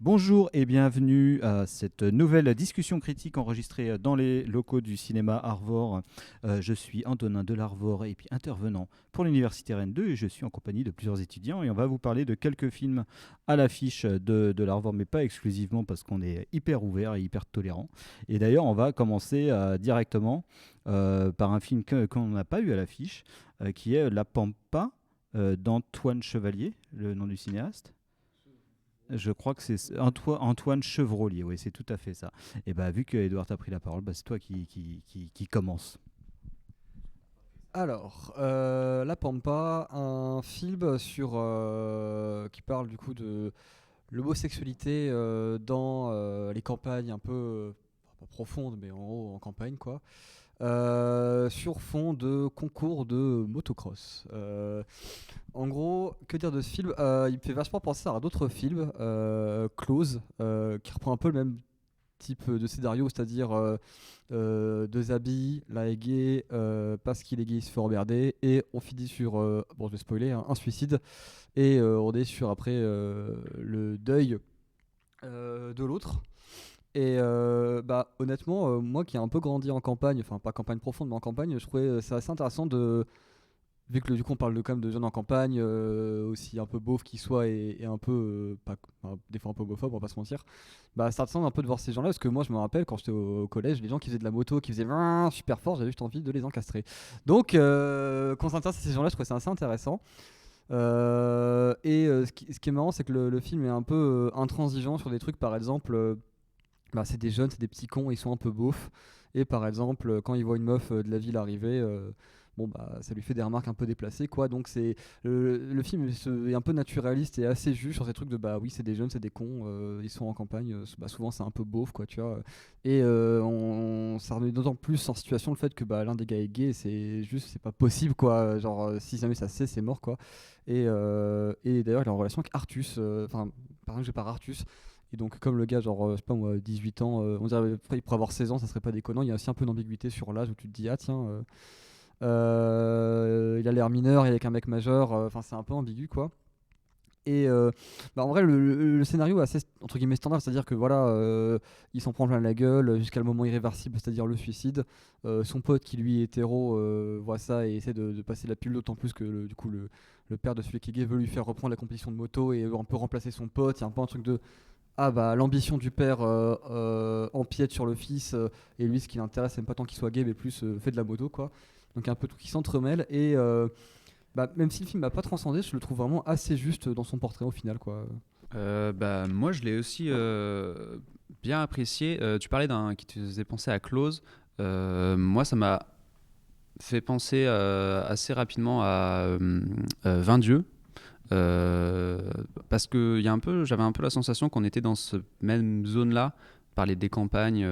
Bonjour et bienvenue à cette nouvelle discussion critique enregistrée dans les locaux du cinéma Arvor. Je suis Antonin Delarvor et puis intervenant pour l'Université Rennes 2 et je suis en compagnie de plusieurs étudiants et on va vous parler de quelques films à l'affiche de l'Arvor, mais pas exclusivement parce qu'on est hyper ouvert et hyper tolérant. Et d'ailleurs, on va commencer directement par un film qu'on n'a pas eu à l'affiche, qui est La Pampa d'Antoine Chevalier, le nom du cinéaste. Je crois que c'est Antoine Chevrolier, oui, c'est tout à fait ça. Et bah, vu que Edouard t'a pris la parole, bah, c'est toi qui commence. Alors, La Pampa, un film qui parle du coup de l'homosexualité dans les campagnes un peu, pas profondes, mais en gros en campagne quoi, sur fond de concours de motocross. En gros, que dire de ce film? Il me fait vachement penser à d'autres films, Close, qui reprend un peu le même type de scénario, c'est-à-dire deux habits, là est gay, parce qu'il est gay, il se fait emmerder, et on finit sur, bon je vais spoiler, hein, un suicide, et on est sur après le deuil de l'autre. Et bah honnêtement, moi qui ai un peu grandi en campagne, enfin pas campagne profonde, mais en campagne, je trouvais ça assez intéressant de, vu que du coup on parle de quand même de jeunes en campagne, aussi un peu beauf qu'ils soient et un peu pas, enfin, des fois un peu homophobe, on va pas se mentir. Bah ça ressemble un peu de voir ces gens-là parce que moi je me rappelle quand j'étais au collège, les gens qui faisaient de la moto, qui faisaient vrrr super fort, j'avais juste envie de les encastrer. Donc quand on s'intéresse à ces gens-là, je trouvais ça assez intéressant. Ce qui est marrant, c'est que le film est un peu intransigeant sur des trucs, par exemple. Bah, c'est des jeunes, c'est des petits cons, ils sont un peu beaufs. Et par exemple, quand ils voient une meuf de la ville arriver, bon bah ça lui fait des remarques un peu déplacées quoi. Donc c'est le film est un peu naturaliste et assez juste sur ces trucs de bah oui c'est des jeunes, c'est des cons, ils sont en campagne, bah, souvent c'est un peu beauf quoi tu vois. Et ça remet d'autant plus en situation le fait que bah l'un des gars est gay, c'est juste c'est pas possible quoi. Genre si jamais ça se sait c'est mort quoi. Et d'ailleurs il a une relation avec Artus, enfin par exemple j'ai pas Artus. Et donc, comme le gars, genre, je sais pas moi, 18 ans, on dirait, après, il pourrait avoir 16 ans, ça serait pas déconnant. Il y a aussi un peu d'ambiguïté sur l'âge où tu te dis, ah tiens, il a l'air mineur, il est avec un mec majeur, enfin, c'est un peu ambigu, quoi. Et bah, en vrai, le scénario est assez, entre guillemets, standard, c'est-à-dire que voilà, il s'en prend plein la gueule jusqu'à le moment irréversible, c'est-à-dire le suicide. Son pote, qui lui est hétéro, voit ça et essaie de passer la pilule, d'autant plus que du coup, le père de celui qui est gay veut lui faire reprendre la compétition de moto et un peu remplacer son pote. Il y a un peu un truc de ah bah l'ambition du père empiète sur le fils et lui ce qui l'intéresse c'est même pas tant qu'il soit gay mais plus fait de la moto quoi. Donc un peu tout qui s'entremêle et bah, même si le film m'a pas transcendé, je le trouve vraiment assez juste dans son portrait au final quoi. Bah, moi, je l'ai aussi bien apprécié. Tu parlais d'un qui te faisait penser à Close. Moi, ça m'a fait penser assez rapidement à 20 Dieux. Euh, Parce que j'avais un peu la sensation qu'on était dans cette même zone-là, parler des campagnes.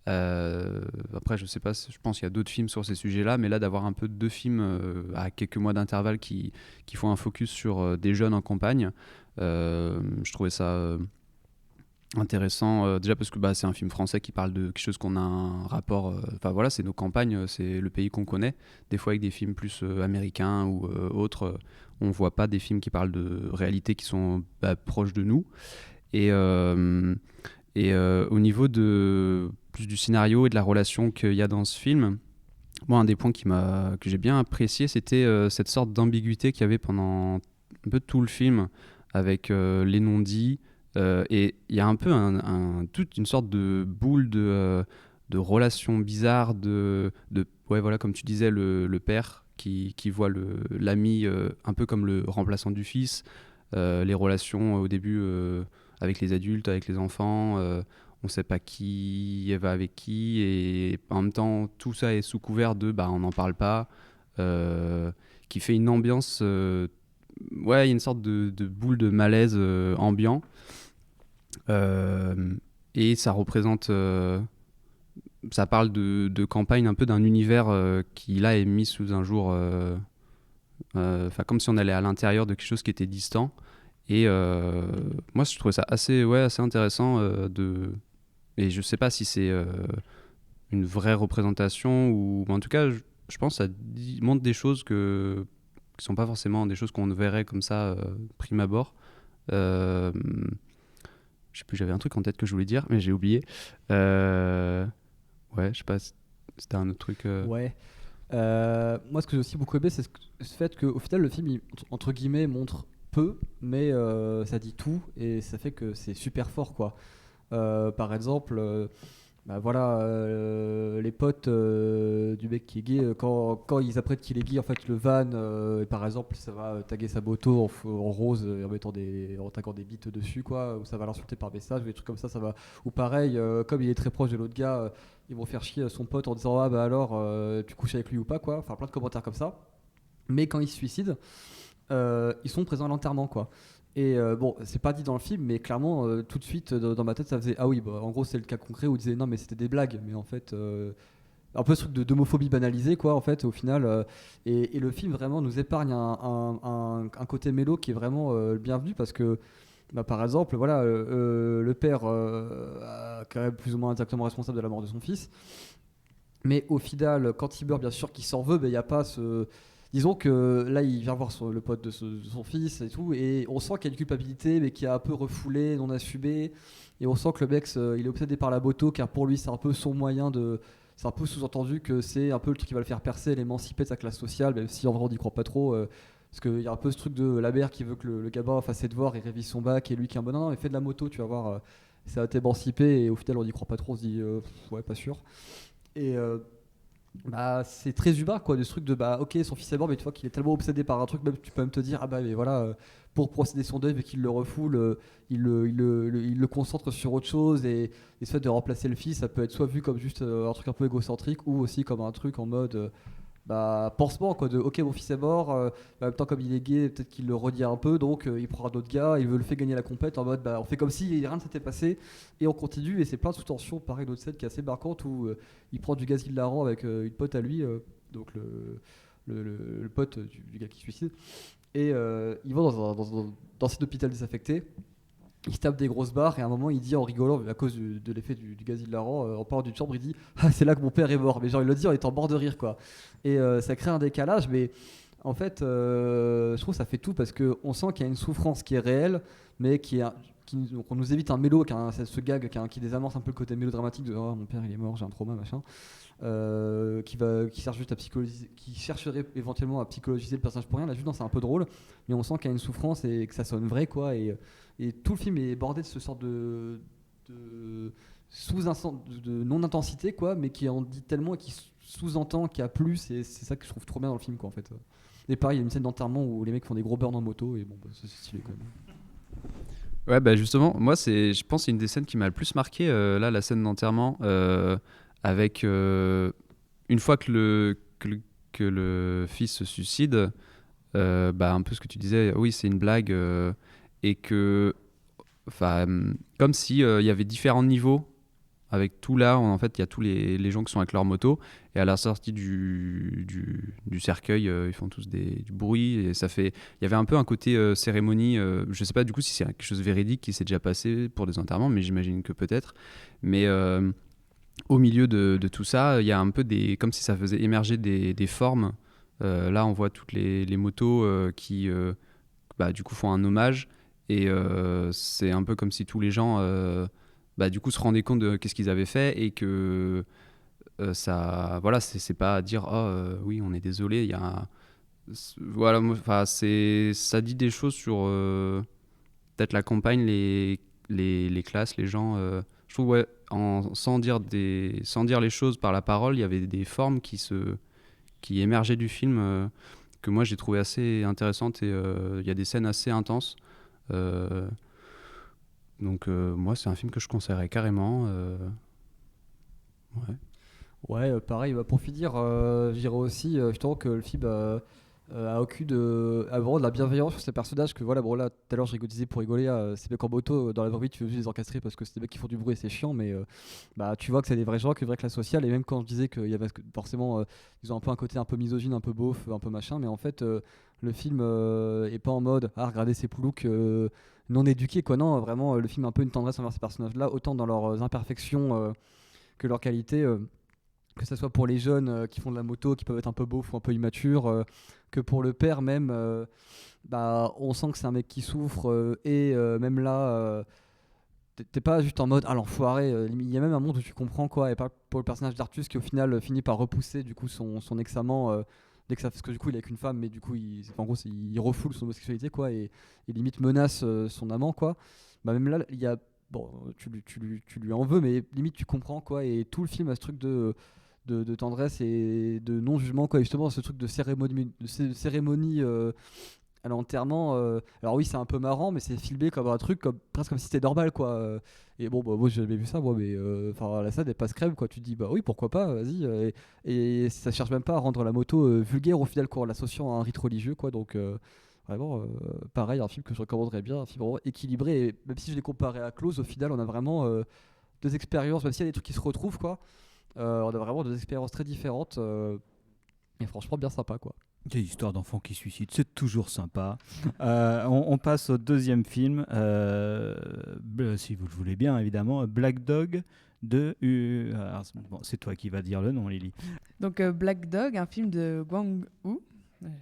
Après, je sais pas, je pense qu'il y a d'autres films sur ces sujets-là, mais là, d'avoir un peu deux films à quelques mois d'intervalle qui font un focus sur des jeunes en campagne, je trouvais ça intéressant. Déjà parce que bah, c'est un film français qui parle de quelque chose qu'on a un rapport. Enfin voilà, c'est nos campagnes, c'est le pays qu'on connaît. Des fois, avec des films plus américains ou autres, on voit pas des films qui parlent de réalités qui sont bah, proches de nous. Et. Au niveau plus du scénario et de la relation qu'il y a dans ce film, moi, un des points que j'ai bien apprécié, c'était cette sorte d'ambiguïté qu'il y avait pendant un peu tout le film, avec les non-dits. Et il y a un peu toute une sorte de boule de relations bizarres, ouais, voilà, comme tu disais, le père qui voit l'ami un peu comme le remplaçant du fils, les relations au début avec les adultes, avec les enfants, on sait pas qui va avec qui, et en même temps tout ça est sous couvert de bah on n'en parle pas, euh, qui fait une ambiance, ouais, il y a une sorte de boule de malaise ambiant, euh, et ça représente, ça parle de campagne, un peu d'un univers qui là est mis sous un jour, comme si on allait à l'intérieur de quelque chose qui était distant. Et moi, je trouvais ça assez, ouais, assez intéressant et je sais pas si c'est une vraie représentation ou en tout cas, je pense que ça montre des choses qui sont pas forcément des choses qu'on verrait comme ça prime abord. Euh, Je sais plus, j'avais un truc en tête que je voulais dire, mais j'ai oublié. Ouais, je sais pas, c'était un autre truc. Ouais. Moi, ce que j'ai aussi beaucoup aimé, c'est ce fait qu'au final, le film, entre guillemets, montre peu, mais ça dit tout, et ça fait que c'est super fort, quoi. Par exemple, bah voilà, les potes du mec qui est gay, quand ils apprennent qu'il est gay, en fait, le van, et par exemple, ça va taguer sa moto en rose en taguant des bites dessus, quoi, ou ça va l'insulter par message, ou des trucs comme ça va. Ou pareil, comme il est très proche de l'autre gars, ils vont faire chier son pote en disant ah bah alors, tu couches avec lui ou pas, quoi. Enfin, plein de commentaires comme ça. Mais quand il se suicide, ils sont présents à l'enterrement, quoi. Et bon, c'est pas dit dans le film, mais clairement, tout de suite, dans ma tête, ça faisait ah oui, bah, en gros, c'est le cas concret où ils disaient non, mais c'était des blagues, mais en fait, un peu ce truc d'homophobie banalisée, quoi, en fait, au final. Et le film vraiment nous épargne un côté mélo qui est vraiment le bienvenu parce que. Bah, par exemple, voilà, le père quand même plus ou moins exactement responsable de la mort de son fils. Mais au final, quand il meurt, bien sûr qu'il s'en veut, mais il n'y a pas ce. Disons que là, il vient voir le pote de son fils et tout, et on sent qu'il y a une culpabilité, mais qui a un peu refoulé, non assumé. Et on sent que le mec, il est obsédé par la moto, car pour lui, c'est un peu son moyen de. C'est un peu sous-entendu que c'est un peu le truc qui va le faire percer, l'émanciper de sa classe sociale, même si en vrai on n'y croit pas trop. Parce qu'il y a un peu ce truc de la mère qui veut que le gamin fasse ses devoirs et révise son bac, et lui qui est un bon non, mais fais de la moto, tu vas voir, ça va t'émanciper, et au final on n'y croit pas trop, on se dit ouais, pas sûr. Et bah, c'est très humain, quoi, de ce truc de bah ok, son fils est mort, mais tu vois qu'il est tellement obsédé par un truc, même tu peux même te dire ah bah mais voilà, pour procéder son deuil, mais qu'il le refoule, il le concentre sur autre chose, et ce fait de remplacer le fils, ça peut être soit vu comme juste un truc un peu égocentrique, ou aussi comme un truc en mode bah, pansement, quoi, de ok, mon fils est mort, en même temps comme il est gay, peut-être qu'il le redit un peu, donc il prend un autre gars, il veut le faire gagner la compète en mode bah on fait comme si rien ne s'était passé, et on continue, et c'est plein de sous-tensions. Pareil, d'autres scène qui est assez marquante où il prend du gaz hilarant avec une pote à lui, donc le pote du gars qui se suicide, et ils vont dans cet hôpital désaffecté. Il se tape des grosses barres, et à un moment il dit en rigolant à cause de l'effet du gaz hilarant, en parlant d'une chambre, il dit ah c'est là que mon père est mort, mais genre il le dit en étant mort de rire, quoi. Et ça crée un décalage, mais en fait je trouve que ça fait tout parce qu'on sent qu'il y a une souffrance qui est réelle, mais donc on nous évite un mélo, ce gag qui désamorce un peu le côté mélodramatique de oh mon père il est mort, j'ai un trauma, machin. Qui cherche juste qui chercherait éventuellement à psychologiser le personnage pour rien. Là, juste, non, c'est un peu drôle, mais on sent qu'il y a une souffrance et que ça sonne vrai, quoi. Et tout le film est bordé de ce sort de de non-intensité, quoi, mais qui en dit tellement et qui sous-entend qu'il y a plus, et c'est ça que je trouve trop bien dans le film, quoi, en fait. Et pareil, il y a une scène d'enterrement où les mecs font des gros burns en moto, et bon, bah, c'est stylé quand même. Ouais, bah justement, moi, je pense, c'est une des scènes qui m'a le plus marqué, là, la scène d'enterrement, avec une fois que le fils se suicide, bah, un peu ce que tu disais, oui, c'est une blague, et que, enfin, comme si il y avait différents niveaux. Avec tout là, en fait, il y a tous les gens qui sont avec leur moto, et à la sortie du cercueil, ils font tous du bruit, et ça fait. Il y avait un peu un côté cérémonie. Je sais pas du coup si c'est quelque chose de véridique qui s'est déjà passé pour des enterrements, mais j'imagine que peut-être. Mais au milieu de tout ça, il y a un peu comme si ça faisait émerger des formes. Là, on voit toutes les motos qui, bah, du coup, font un hommage, et c'est un peu comme si tous les gens. Bah, du coup se rendaient compte de qu'est-ce qu'ils avaient fait, et que ça voilà, c'est pas à dire oh oui on est désolé, il y a voilà, enfin ça dit des choses sur peut-être la campagne, les classes, les gens, je trouve, ouais, sans dire les choses par la parole, il y avait des formes qui émergeaient du film, que moi j'ai trouvé assez intéressantes, et il y a des scènes assez intenses. Donc moi c'est un film que je conseillerais carrément. Ouais. Ouais, pareil, bah, pour finir, je dirais aussi justement que le film a vraiment de la bienveillance sur ces personnages. Que voilà, bon là, tout à l'heure je disais pour rigoler, ces mecs en moto, dans la vraie vie tu veux juste les encastrer parce que c'est des mecs qui font du bruit et c'est chiant, mais bah, tu vois que c'est des vrais gens, que c'est une vraie classe sociale. Et même quand je disais qu'il y avait forcément, ils ont un peu un côté un peu misogyne, un peu beauf, un peu machin, mais en fait, le film est pas en mode ah, regardez ces ploucs non éduqués, quoi. Non, vraiment, le film a un peu une tendresse envers ces personnages-là, autant dans leurs imperfections que leurs qualités. Que ce soit pour les jeunes qui font de la moto, qui peuvent être un peu beaufs ou un peu immatures, que pour le père même, bah, on sent que c'est un mec qui souffre, et même là, t'es pas juste en mode ah l'enfoiré. Il y a même un monde où tu comprends quoi, et pas pour le personnage d'Artus qui au final finit par repousser du coup son ex-amant dès que ça, parce que du coup il est avec une femme, mais du coup en gros il refoule son homosexualité quoi, et limite menace son amant quoi. Bah même là il y a bon tu lui en veux, mais limite tu comprends quoi, et tout le film a ce truc de tendresse et de non jugement quoi, et justement ce truc de cérémonie à l'enterrement. Alors oui, c'est un peu marrant, mais c'est filmé comme un truc presque comme si c'était normal quoi. Et bon, bah, moi j'ai jamais vu ça, moi, mais enfin la scène elle passe crème quoi. Tu te dis bah oui, pourquoi pas, vas-y. Et ça cherche même pas à rendre la moto vulgaire au final quoi, en l'associant à un rite religieux quoi. Donc vraiment, pareil, un film que je recommanderais bien, un film vraiment équilibré. Et même si je l'ai comparé à Close, au final on a vraiment deux expériences, même s'il y a des trucs qui se retrouvent quoi. On a vraiment deux expériences très différentes. Et franchement bien sympa quoi. Des histoires d'enfants qui se suicident, c'est toujours sympa. On passe au deuxième film, si vous le voulez bien évidemment, Black Dog de... alors, bon, c'est toi qui vas dire le nom, Lily. Donc Black Dog, un film de Gwang-woo,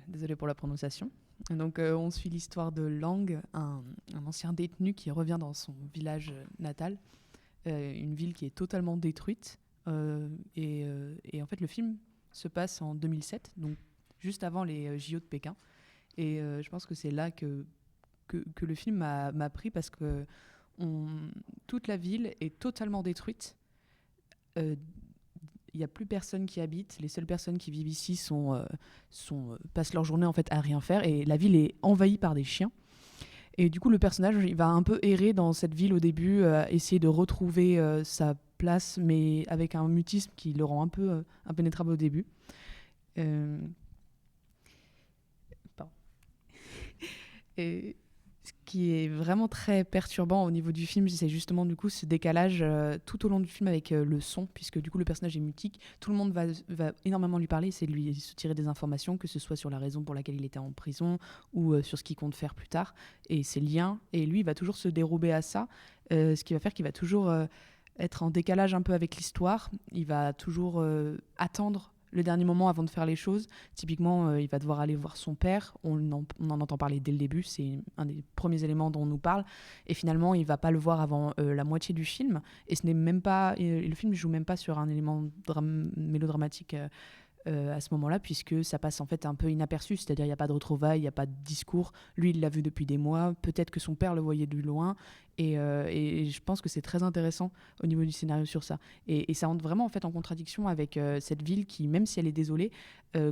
désolé pour la prononciation. Donc on suit l'histoire de Lang, un ancien détenu qui revient dans son village natal, une ville qui est totalement détruite. Et en fait le film se passe en 2007, donc juste avant les JO de Pékin. Et je pense que c'est là que le film m'a pris, parce que toute la ville est totalement détruite. Il n'y a plus personne qui habite. Les seules personnes qui vivent ici passent leur journée en fait à rien faire. Et la ville est envahie par des chiens. Et du coup, le personnage, il va un peu errer dans cette ville au début, essayer de retrouver sa place, mais avec un mutisme qui le rend un peu impénétrable au début. Et ce qui est vraiment très perturbant au niveau du film, c'est justement du coup ce décalage tout au long du film avec le son, puisque du coup le personnage est mutique, tout le monde va énormément lui parler, c'est de lui tirer des informations, que ce soit sur la raison pour laquelle il était en prison ou sur ce qu'il compte faire plus tard, et ses liens, et lui il va toujours se dérober à ça, ce qui va faire qu'il va toujours être en décalage un peu avec l'histoire, il va toujours attendre le dernier moment avant de faire les choses. Typiquement, il va devoir aller voir son père. On en entend parler dès le début. C'est un des premiers éléments dont on nous parle. Et finalement, il ne va pas le voir avant la moitié du film. Et ce n'est même pas... le film ne joue même pas sur un élément mélodramatique à ce moment-là, puisque ça passe en fait un peu inaperçu. C'est-à-dire, il n'y a pas de retrouvailles, il n'y a pas de discours. Lui, il l'a vu depuis des mois. Peut-être que son père le voyait de loin. Et je pense que c'est très intéressant au niveau du scénario sur ça. Et ça entre vraiment en fait en contradiction avec cette ville qui, même si elle est désolée,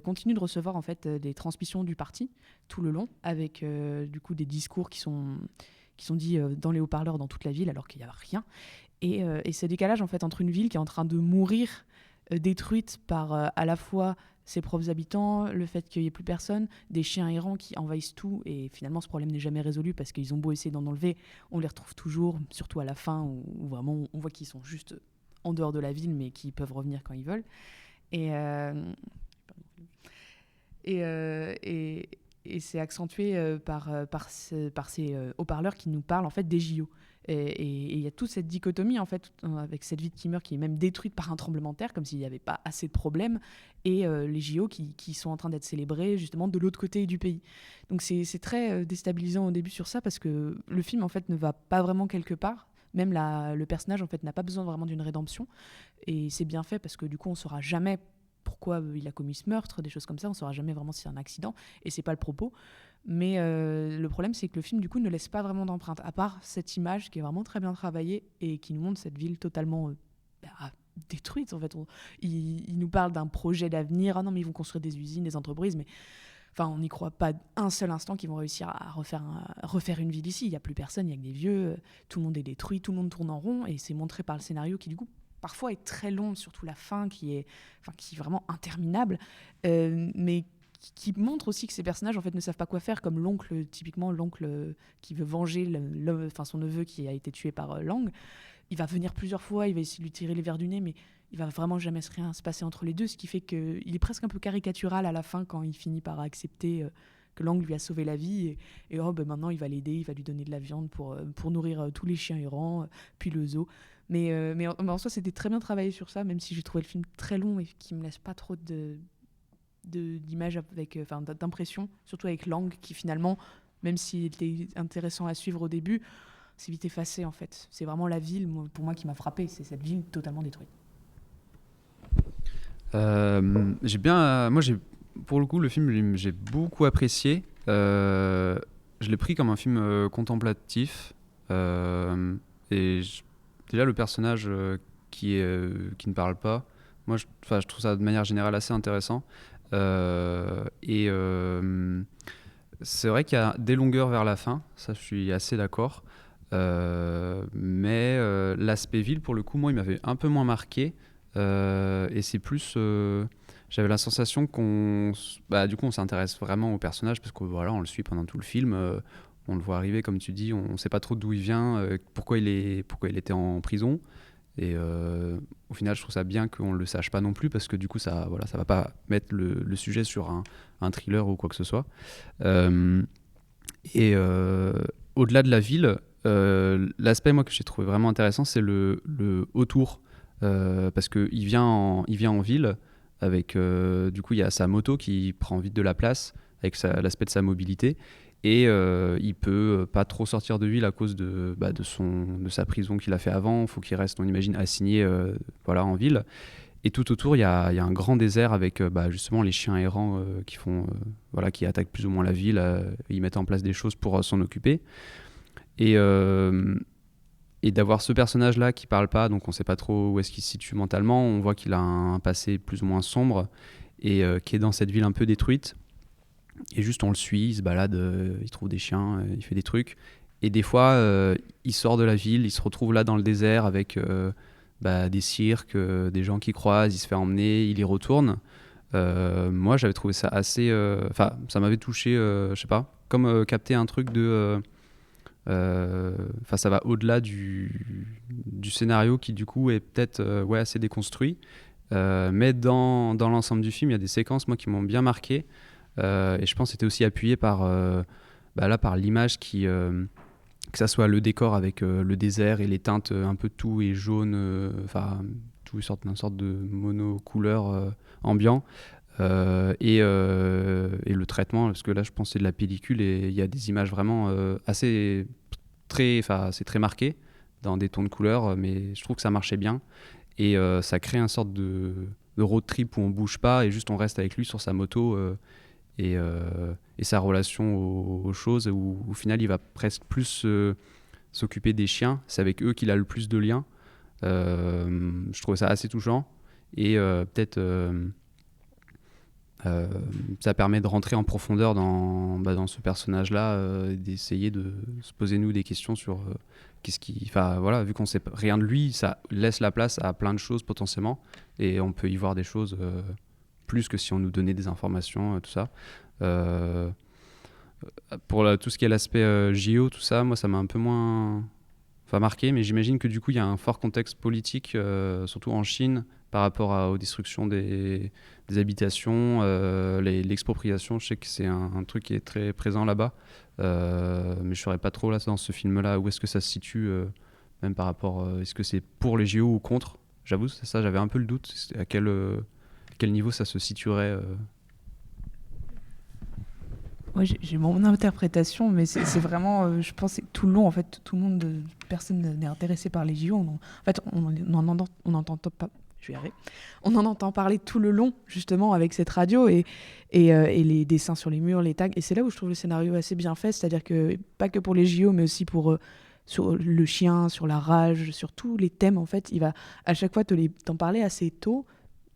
continue de recevoir en fait des transmissions du parti tout le long, avec du coup des discours qui sont dits dans les haut-parleurs dans toute la ville, alors qu'il n'y a rien. Et ce décalage en fait entre une ville qui est en train de mourir, détruite par à la fois ses propres habitants, le fait qu'il n'y ait plus personne, des chiens errants qui envahissent tout, et finalement ce problème n'est jamais résolu parce qu'ils ont beau essayer d'en enlever, on les retrouve toujours, surtout à la fin où vraiment on voit qu'ils sont juste en dehors de la ville mais qui peuvent revenir quand ils veulent. Et c'est accentué par ces haut-parleurs qui nous parlent en fait des JO. Et il y a toute cette dichotomie en fait avec cette ville qui meurt, qui est même détruite par un tremblement de terre, comme s'il n'y avait pas assez de problèmes, et les JO qui sont en train d'être célébrés justement de l'autre côté du pays. Donc c'est très déstabilisant au début sur ça, parce que le film en fait ne va pas vraiment quelque part. Même le personnage en fait n'a pas besoin vraiment d'une rédemption, et c'est bien fait parce que du coup on saura jamais pourquoi il a commis ce meurtre, des choses comme ça, on saura jamais vraiment si c'est un accident, et c'est pas le propos. Mais le problème, c'est que le film, du coup, ne laisse pas vraiment d'empreinte, à part cette image qui est vraiment très bien travaillée et qui nous montre cette ville totalement détruite. En fait, il nous parle d'un projet d'avenir. Ah non, mais ils vont construire des usines, des entreprises, mais enfin, on n'y croit pas un seul instant qu'ils vont réussir à refaire une ville ici. Il n'y a plus personne, il n'y a que des vieux, tout le monde est détruit, tout le monde tourne en rond, et c'est montré par le scénario qui, du coup, parfois est très long, surtout la fin qui est vraiment interminable, mais qui montre aussi que ces personnages en fait ne savent pas quoi faire, comme l'oncle, typiquement l'oncle qui veut venger son neveu qui a été tué par Lang. Il va venir plusieurs fois, il va essayer de lui tirer les verres du nez, mais il va vraiment jamais rien se passer entre les deux, ce qui fait qu'il est presque un peu caricatural à la fin quand il finit par accepter que Lang lui a sauvé la vie, et maintenant il va l'aider, il va lui donner de la viande pour nourrir tous les chiens errants, puis le zoo. Mais en soi, c'était très bien travaillé sur ça, même si j'ai trouvé le film très long et qui me laisse pas trop d'images d'impression, surtout avec Lang qui finalement, même s'il était intéressant à suivre au début, c'est vite effacé en fait. C'est vraiment la ville, pour moi, qui m'a frappé. C'est cette ville totalement détruite. Pour le coup, le film, j'ai beaucoup apprécié. Je l'ai pris comme un film contemplatif. Déjà, le personnage qui ne parle pas, moi, je trouve ça de manière générale assez intéressant. C'est vrai qu'il y a des longueurs vers la fin, ça, je suis assez d'accord. Mais l'aspect ville, pour le coup, moi, il m'avait un peu moins marqué. Et c'est plus... j'avais la sensation du coup, on s'intéresse vraiment au personnage parce que voilà, on le suit pendant tout le film. On le voit arriver, comme tu dis, on ne sait pas trop d'où il vient, pourquoi il était en prison. Et au final, je trouve ça bien qu'on ne le sache pas non plus parce que du coup, ça ne va pas mettre le sujet sur un thriller ou quoi que ce soit. Au-delà de la ville, l'aspect moi, que j'ai trouvé vraiment intéressant, c'est le autour. Parce qu'il vient en ville avec du coup il y a sa moto qui prend vite de la place avec l'aspect de sa mobilité et il peut pas trop sortir de ville à cause de sa prison qu'il a fait avant. Il faut qu'il reste, on imagine, assigné en ville. Et tout autour il y a un grand désert avec justement les chiens errants qui attaquent plus ou moins la ville. Ils mettent en place des choses pour s'en occuper et d'avoir ce personnage-là qui parle pas, donc on sait pas trop où est-ce qu'il se situe mentalement. On voit qu'il a un passé plus ou moins sombre et qui est dans cette ville un peu détruite. Et juste on le suit, il se balade, il trouve des chiens, il fait des trucs. Et des fois, il sort de la ville, il se retrouve là dans le désert avec des cirques, des gens qui croisent, il se fait emmener, il y retourne. Moi, j'avais trouvé ça assez... ça m'avait touché, je sais pas, comme capter un truc de... ça va au-delà du scénario qui du coup est peut-être assez déconstruit, mais dans l'ensemble du film il y a des séquences moi qui m'ont bien marqué, et je pense que c'était aussi appuyé par l'image que ça soit le décor avec le désert et les teintes un peu tout et jaune, tout une sorte de monocouleur ambiant. Et le traitement, parce que là je pense que c'est de la pellicule et il y a des images vraiment c'est très marqué dans des tons de couleurs, mais je trouve que ça marchait bien et ça crée une sorte de road trip où on bouge pas et juste on reste avec lui sur sa moto et sa relation aux choses où au final il va presque plus s'occuper des chiens, c'est avec eux qu'il a le plus de liens. Je trouve ça assez touchant et peut-être ça permet de rentrer en profondeur dans ce personnage-là, d'essayer de se poser nous des questions sur vu qu'on sait rien de lui, ça laisse la place à plein de choses potentiellement, et on peut y voir des choses plus que si on nous donnait des informations, tout ça. Pour tout ce qui est l'aspect JO, tout ça, moi ça m'a un peu moins marqué, mais j'imagine que du coup il y a un fort contexte politique, surtout en Chine, par rapport aux destructions des habitations, l'expropriation. Je sais que c'est un truc qui est très présent là-bas, mais je ne saurais pas trop là, dans ce film-là où est-ce que ça se situe, même par rapport, est-ce que c'est pour les JO ou contre. J'avoue, c'est ça, j'avais un peu le doute, à quel niveau ça se situerait. Ouais, j'ai mon interprétation, mais c'est vraiment, je pense que tout le long, en fait, personne n'est intéressé par les JO. En fait, on entend pas. Je vais y arriver. On en entend parler tout le long, justement, avec cette radio et les dessins sur les murs, les tags. Et c'est là où je trouve le scénario assez bien fait, c'est-à-dire que pas que pour les JO, mais aussi sur le chien, sur la rage, sur tous les thèmes, en fait, il va à chaque fois t'en parler assez tôt,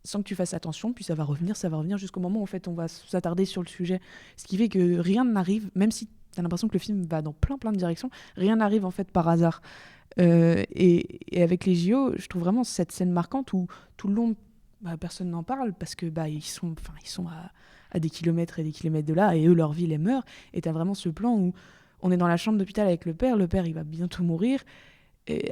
sans que tu fasses attention, puis ça va revenir jusqu'au moment où en fait, on va s'attarder sur le sujet. Ce qui fait que rien n'arrive, même si tu as l'impression que le film va dans plein de directions, rien n'arrive en fait par hasard. Et avec les JO, je trouve vraiment cette scène marquante où tout le long, personne n'en parle parce que ils sont à des kilomètres et des kilomètres de là, et eux, leur vie les meurt. Et tu as vraiment ce plan où on est dans la chambre d'hôpital avec le père, il va bientôt mourir,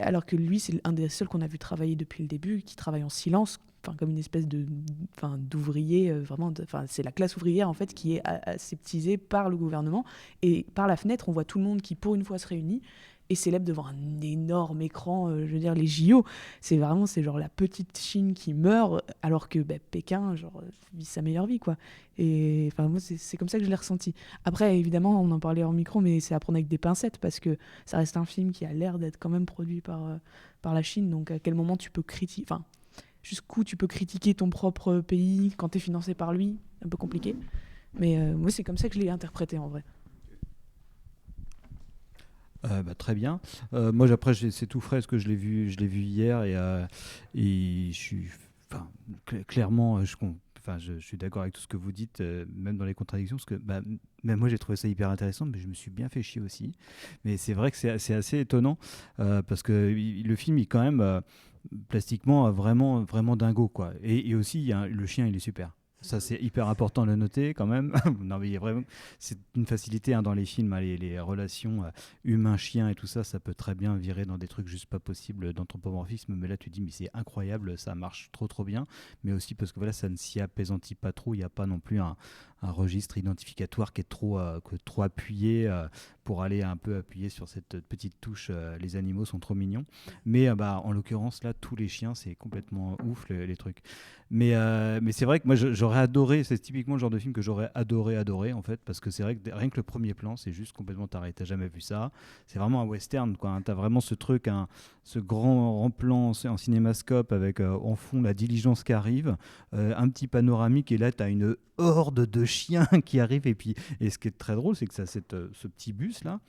alors que lui, c'est un des seuls qu'on a vu travailler depuis le début, qui travaille en silence, comme une espèce d'ouvrier, c'est la classe ouvrière en fait qui est aseptisée par le gouvernement, et par la fenêtre on voit tout le monde qui pour une fois se réunit, est célèbre devant un énorme écran. Je veux dire, les JO, c'est genre la petite Chine qui meurt, alors que Pékin, genre, vit sa meilleure vie, quoi. Et enfin, moi, c'est comme ça que je l'ai ressenti. Après, évidemment, on en parlait en micro, mais c'est à prendre avec des pincettes, parce que ça reste un film qui a l'air d'être quand même produit par la Chine. Donc, à quel moment tu peux critiquer, enfin, jusqu'où tu peux critiquer ton propre pays quand tu es financé par lui, un peu compliqué. Mais moi, c'est comme ça que je l'ai interprété en vrai. Très bien. Moi, après, c'est tout frais parce que je l'ai vu hier et je suis, enfin, clairement, je suis d'accord avec tout ce que vous dites, même dans les contradictions, parce que même moi, j'ai trouvé ça hyper intéressant, mais je me suis bien fait chier aussi. Mais c'est vrai que c'est assez étonnant parce que le film, il quand même plastiquement vraiment, vraiment dingo, quoi. Et aussi, le chien, il est super. Ça, c'est hyper important de le noter quand même. Non, mais il y a vraiment, c'est une facilité dans les films, les relations humain-chien et tout ça, ça peut très bien virer dans des trucs juste pas possibles d'anthropomorphisme. Mais là, tu dis, mais c'est incroyable, ça marche trop, trop bien. Mais aussi parce que voilà, ça ne s'y apaisantit pas trop. Il n'y a pas non plus un registre identificatoire qui est trop appuyé pour aller un peu appuyer sur cette petite touche. Les animaux sont trop mignons. Mais en l'occurrence, là, tous les chiens, c'est complètement ouf, les trucs. Mais c'est vrai que moi j'aurais adoré, c'est typiquement le genre de film que j'aurais adoré en fait, parce que c'est vrai que rien que le premier plan, c'est juste complètement taré. T'as jamais vu ça. C'est vraiment un western, quoi. T'as vraiment ce truc, ce grand plan en cinémascope avec en fond la diligence qui arrive, un petit panoramique, et là t'as une horde de chiens qui arrivent. Et ce qui est très drôle, c'est que ça, ce petit bus là.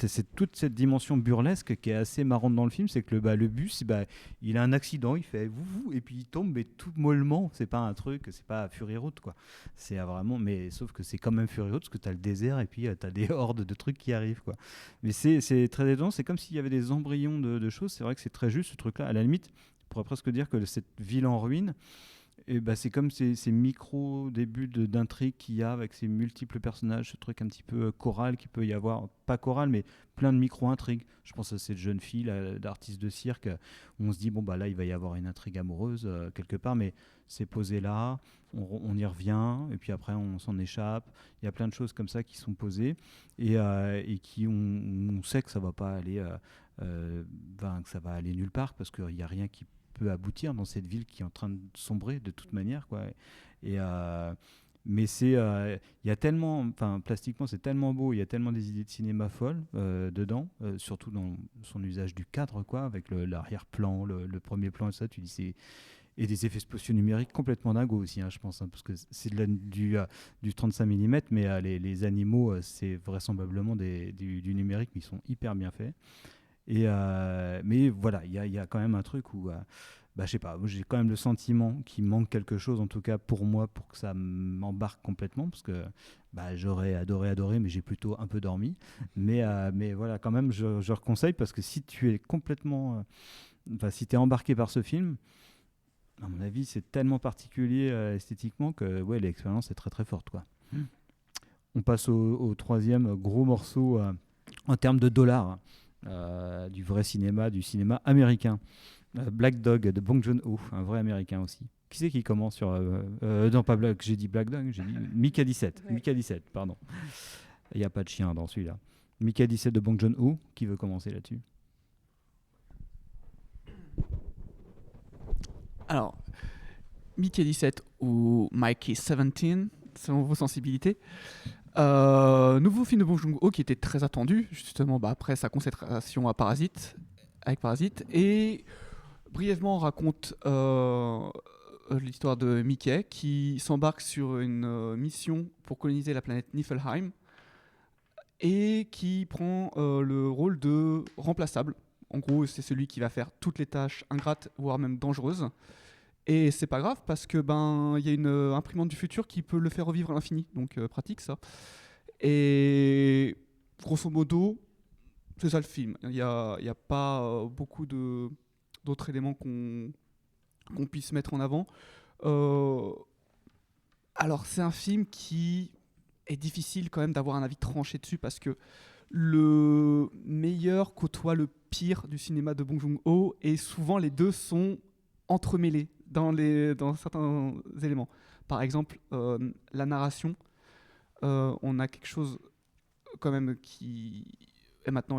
C'est toute cette dimension burlesque qui est assez marrante dans le film, c'est que le bus, il a un accident, il fait vous, et puis il tombe, mais tout mollement. C'est pas un truc, c'est pas Fury Road, quoi. C'est vraiment, mais sauf que c'est quand même Fury Road, parce que t'as le désert et puis t'as des hordes de trucs qui arrivent, quoi. Mais c'est très étonnant, c'est comme s'il y avait des embryons de choses. C'est vrai que c'est très juste ce truc-là. À la limite, on pourrait presque dire que cette ville en ruine, et c'est comme ces micro débuts d'intrigue qu'il y a avec ces multiples personnages, ce truc un petit peu choral qu'il peut y avoir, pas choral mais plein de micro-intrigues. Je pense à cette jeune fille d'artiste de cirque où on se dit là il va y avoir une intrigue amoureuse quelque part, mais c'est posé là, on y revient et puis après on s'en échappe. Il y a plein de choses comme ça qui sont posées et qui on sait que ça va pas aller que ça va aller nulle part parce qu'il n'y a rien qui peut aboutir dans cette ville qui est en train de sombrer de toute manière, quoi. Et mais il y a tellement, enfin plastiquement c'est tellement beau, il y a tellement des idées de cinéma folles dedans, surtout dans son usage du cadre, quoi, avec l'arrière-plan, le premier plan et ça, tu dis et des effets spéciaux numériques complètement dingos aussi, je pense, parce que c'est du 35 mm, mais les animaux, c'est vraisemblablement du numérique, mais ils sont hyper bien faits. Mais voilà, il y a quand même un truc où, je sais pas, j'ai quand même le sentiment qu'il manque quelque chose, en tout cas pour moi, pour que ça m'embarque complètement, parce que j'aurais adoré, mais j'ai plutôt un peu dormi. Mais voilà, quand même, je reconseille, parce que si tu es complètement, si tu es embarqué par ce film, à mon avis, c'est tellement particulier esthétiquement que ouais, l'expérience est très très forte, quoi. On passe au troisième gros morceau en termes de dollars. Du vrai cinéma, du cinéma américain. Black Dog de Bong Joon-ho, un vrai américain aussi. Qui c'est qui commence sur... non, pas Black, j'ai dit Black Dog, j'ai dit Mickey 17. Ouais. Mickey 17, pardon. Il n'y a pas de chien dans celui-là. Mickey 17 de Bong Joon-ho, qui veut commencer là-dessus? Alors, Mickey 17 ou Mikey 17, selon vos sensibilités. Nouveau film de Bong Joon-ho qui était très attendu, justement après sa consécration avec Parasite, et brièvement on raconte l'histoire de Mickey qui s'embarque sur une mission pour coloniser la planète Niflheim et qui prend le rôle de remplaçable. En gros, c'est celui qui va faire toutes les tâches ingrates, voire même dangereuses. Et c'est pas grave parce que y a une imprimante du futur qui peut le faire revivre à l'infini, donc pratique ça. Et grosso modo, c'est ça le film. Il y a pas beaucoup d'autres éléments qu'on puisse mettre en avant. Alors c'est un film qui est difficile quand même d'avoir un avis tranché dessus parce que le meilleur côtoie le pire du cinéma de Bong Joon-ho et souvent les deux sont entremêlés dans certains éléments. Par exemple, la narration, on a quelque chose quand même qui est maintenant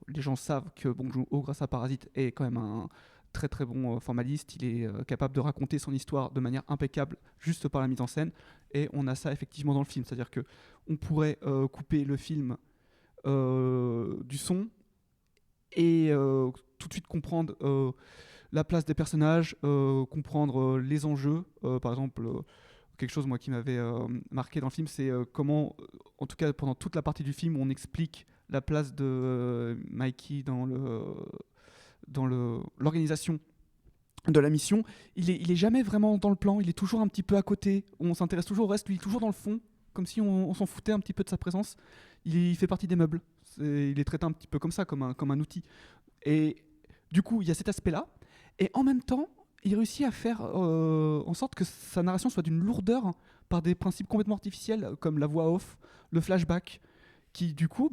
les gens savent que Bong Joon-ho, grâce à Parasite, est quand même un très très bon formaliste. Il est capable de raconter son histoire de manière impeccable juste par la mise en scène. Et on a ça effectivement dans le film. C'est-à-dire qu'on pourrait couper le film du son et tout de suite comprendre la place des personnages, comprendre les enjeux. Par exemple, quelque chose moi qui m'avait marqué dans le film, c'est comment, en tout cas pendant toute la partie du film, on explique la place de Mikey dans l'organisation de la mission. Il est jamais vraiment dans le plan, il est toujours un petit peu à côté. On s'intéresse toujours au reste, lui il est toujours dans le fond, comme si on s'en foutait un petit peu de sa présence. Il fait partie des meubles. Il est traité un petit peu comme ça, comme un outil. Et du coup, il y a cet aspect-là. Et en même temps, il réussit à faire en sorte que sa narration soit d'une lourdeur par des principes complètement artificiels, comme la voix off, le flashback, qui du coup,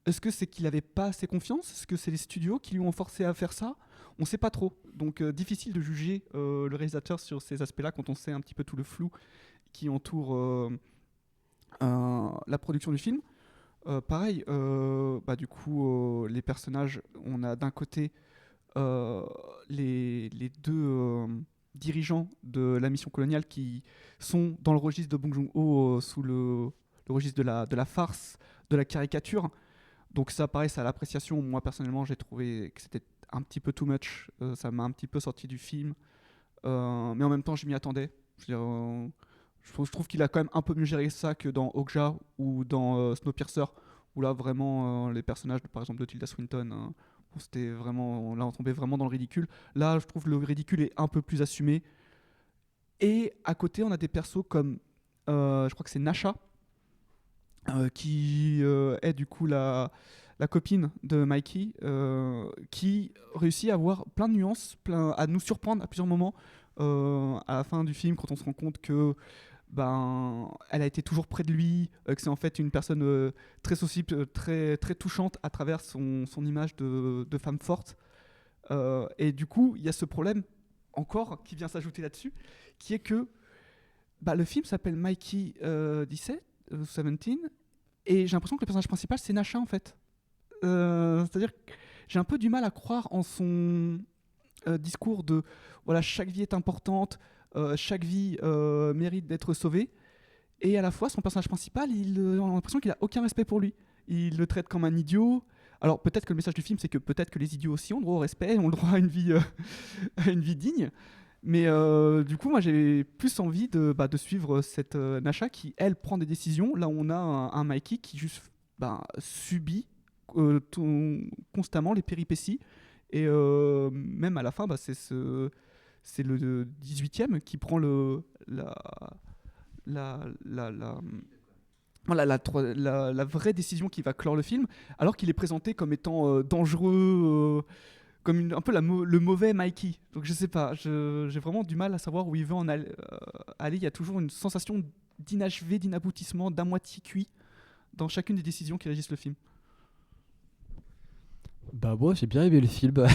est-ce que c'est qu'il n'avait pas assez confiance ? Est-ce que c'est les studios qui lui ont forcé à faire ça ? On ne sait pas trop. Donc difficile de juger le réalisateur sur ces aspects-là quand on sait un petit peu tout le flou qui entoure la production du film. Pareil, du coup, les personnages, on a d'un côté les deux dirigeants de la mission coloniale qui sont dans le registre de Bong Joon-ho sous le registre de la farce, de la caricature. Donc ça, pareil, c'est à l'appréciation. Moi, personnellement, j'ai trouvé que c'était un petit peu too much. Ça m'a un petit peu sorti du film. Mais en même temps, je m'y attendais. Je trouve qu'il a quand même un peu mieux géré ça que dans Okja ou dans Snowpiercer, où là, vraiment, les personnages, par exemple, de Tilda Swinton, c'était vraiment, là, on tombait vraiment dans le ridicule. Là, je trouve que le ridicule est un peu plus assumé. Et à côté, on a des persos comme, je crois que c'est Nasha, qui est du coup la copine de Mikey, qui réussit à avoir plein de nuances, à nous surprendre à plusieurs moments à la fin du film, quand on se rend compte que elle a été toujours près de lui, que c'est en fait une personne très sociable, très, très touchante à travers son image de femme forte. Et du coup, il y a ce problème encore qui vient s'ajouter là-dessus, qui est que le film s'appelle Mikey 17, et j'ai l'impression que le personnage principal c'est Nasha en fait. C'est-à-dire que j'ai un peu du mal à croire en son discours de voilà, chaque vie est importante, chaque vie mérite d'être sauvée, et à la fois son personnage principal, on a l'impression qu'il a aucun respect pour lui. Il le traite comme un idiot. Alors peut-être que le message du film c'est que peut-être que les idiots aussi ont le droit au respect, ont le droit à une vie digne. Mais du coup, moi, j'ai plus envie de suivre cette Nasha qui, elle, prend des décisions. Là, on a un Mikey qui juste subit constamment les péripéties. Et même à la fin, c'est le 18e qui prend la vraie décision qui va clore le film, alors qu'il est présenté comme étant dangereux, comme un peu le mauvais Mikey. Donc je sais pas, j'ai vraiment du mal à savoir où il veut en aller. Il y a toujours une sensation d'inachevé, d'inaboutissement, d'à moitié cuit dans chacune des décisions qui régissent le film. Moi j'ai bien aimé le film.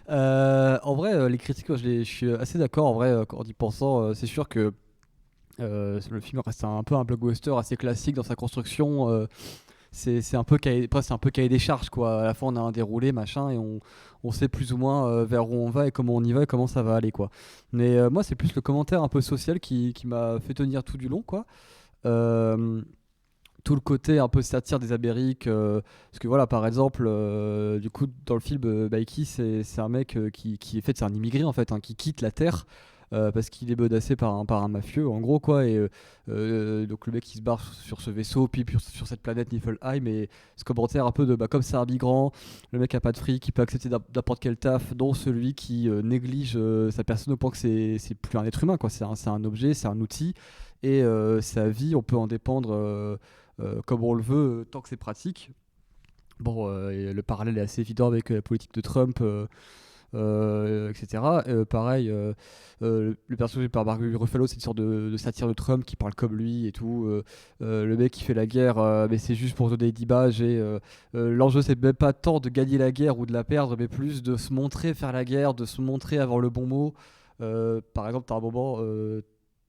En vrai, les critiques, je suis assez d'accord. En vrai, en y pensant, c'est sûr que le film reste un peu un blockbuster assez classique dans sa construction. C'est un peu cahier des charges quoi. À la fin on a un déroulé machin et on sait plus ou moins vers où on va et comment on y va et comment ça va aller quoi. Mais moi c'est plus le commentaire un peu social qui m'a fait tenir tout du long quoi. Tout le côté un peu satire des Amériques, parce que voilà, par exemple, du coup dans le film Mikey c'est un mec qui est fait, c'est un immigré en fait, qui quitte la terre parce qu'il est menacé par un mafieux en gros quoi, et donc le mec il se barre sur ce vaisseau puis sur cette planète Niflheim, et ce commentaire un peu de comme c'est un migrant, le mec a pas de fric, il peut accepter n'importe quel taf, dont celui qui néglige sa personne au point que c'est plus un être humain quoi, c'est un objet, c'est un outil, et sa vie on peut en dépendre comme on le veut tant que c'est pratique. Et le parallèle est assez évident avec la politique de Trump, etc. Pareil, le personnage par Mark Ruffalo, c'est une sorte de satire de Trump qui parle comme lui et tout. Le mec qui fait la guerre, mais c'est juste pour donner des images, et l'enjeu c'est même pas tant de gagner la guerre ou de la perdre, mais plus de se montrer faire la guerre, de se montrer avoir le bon mot. Par exemple, t'as un moment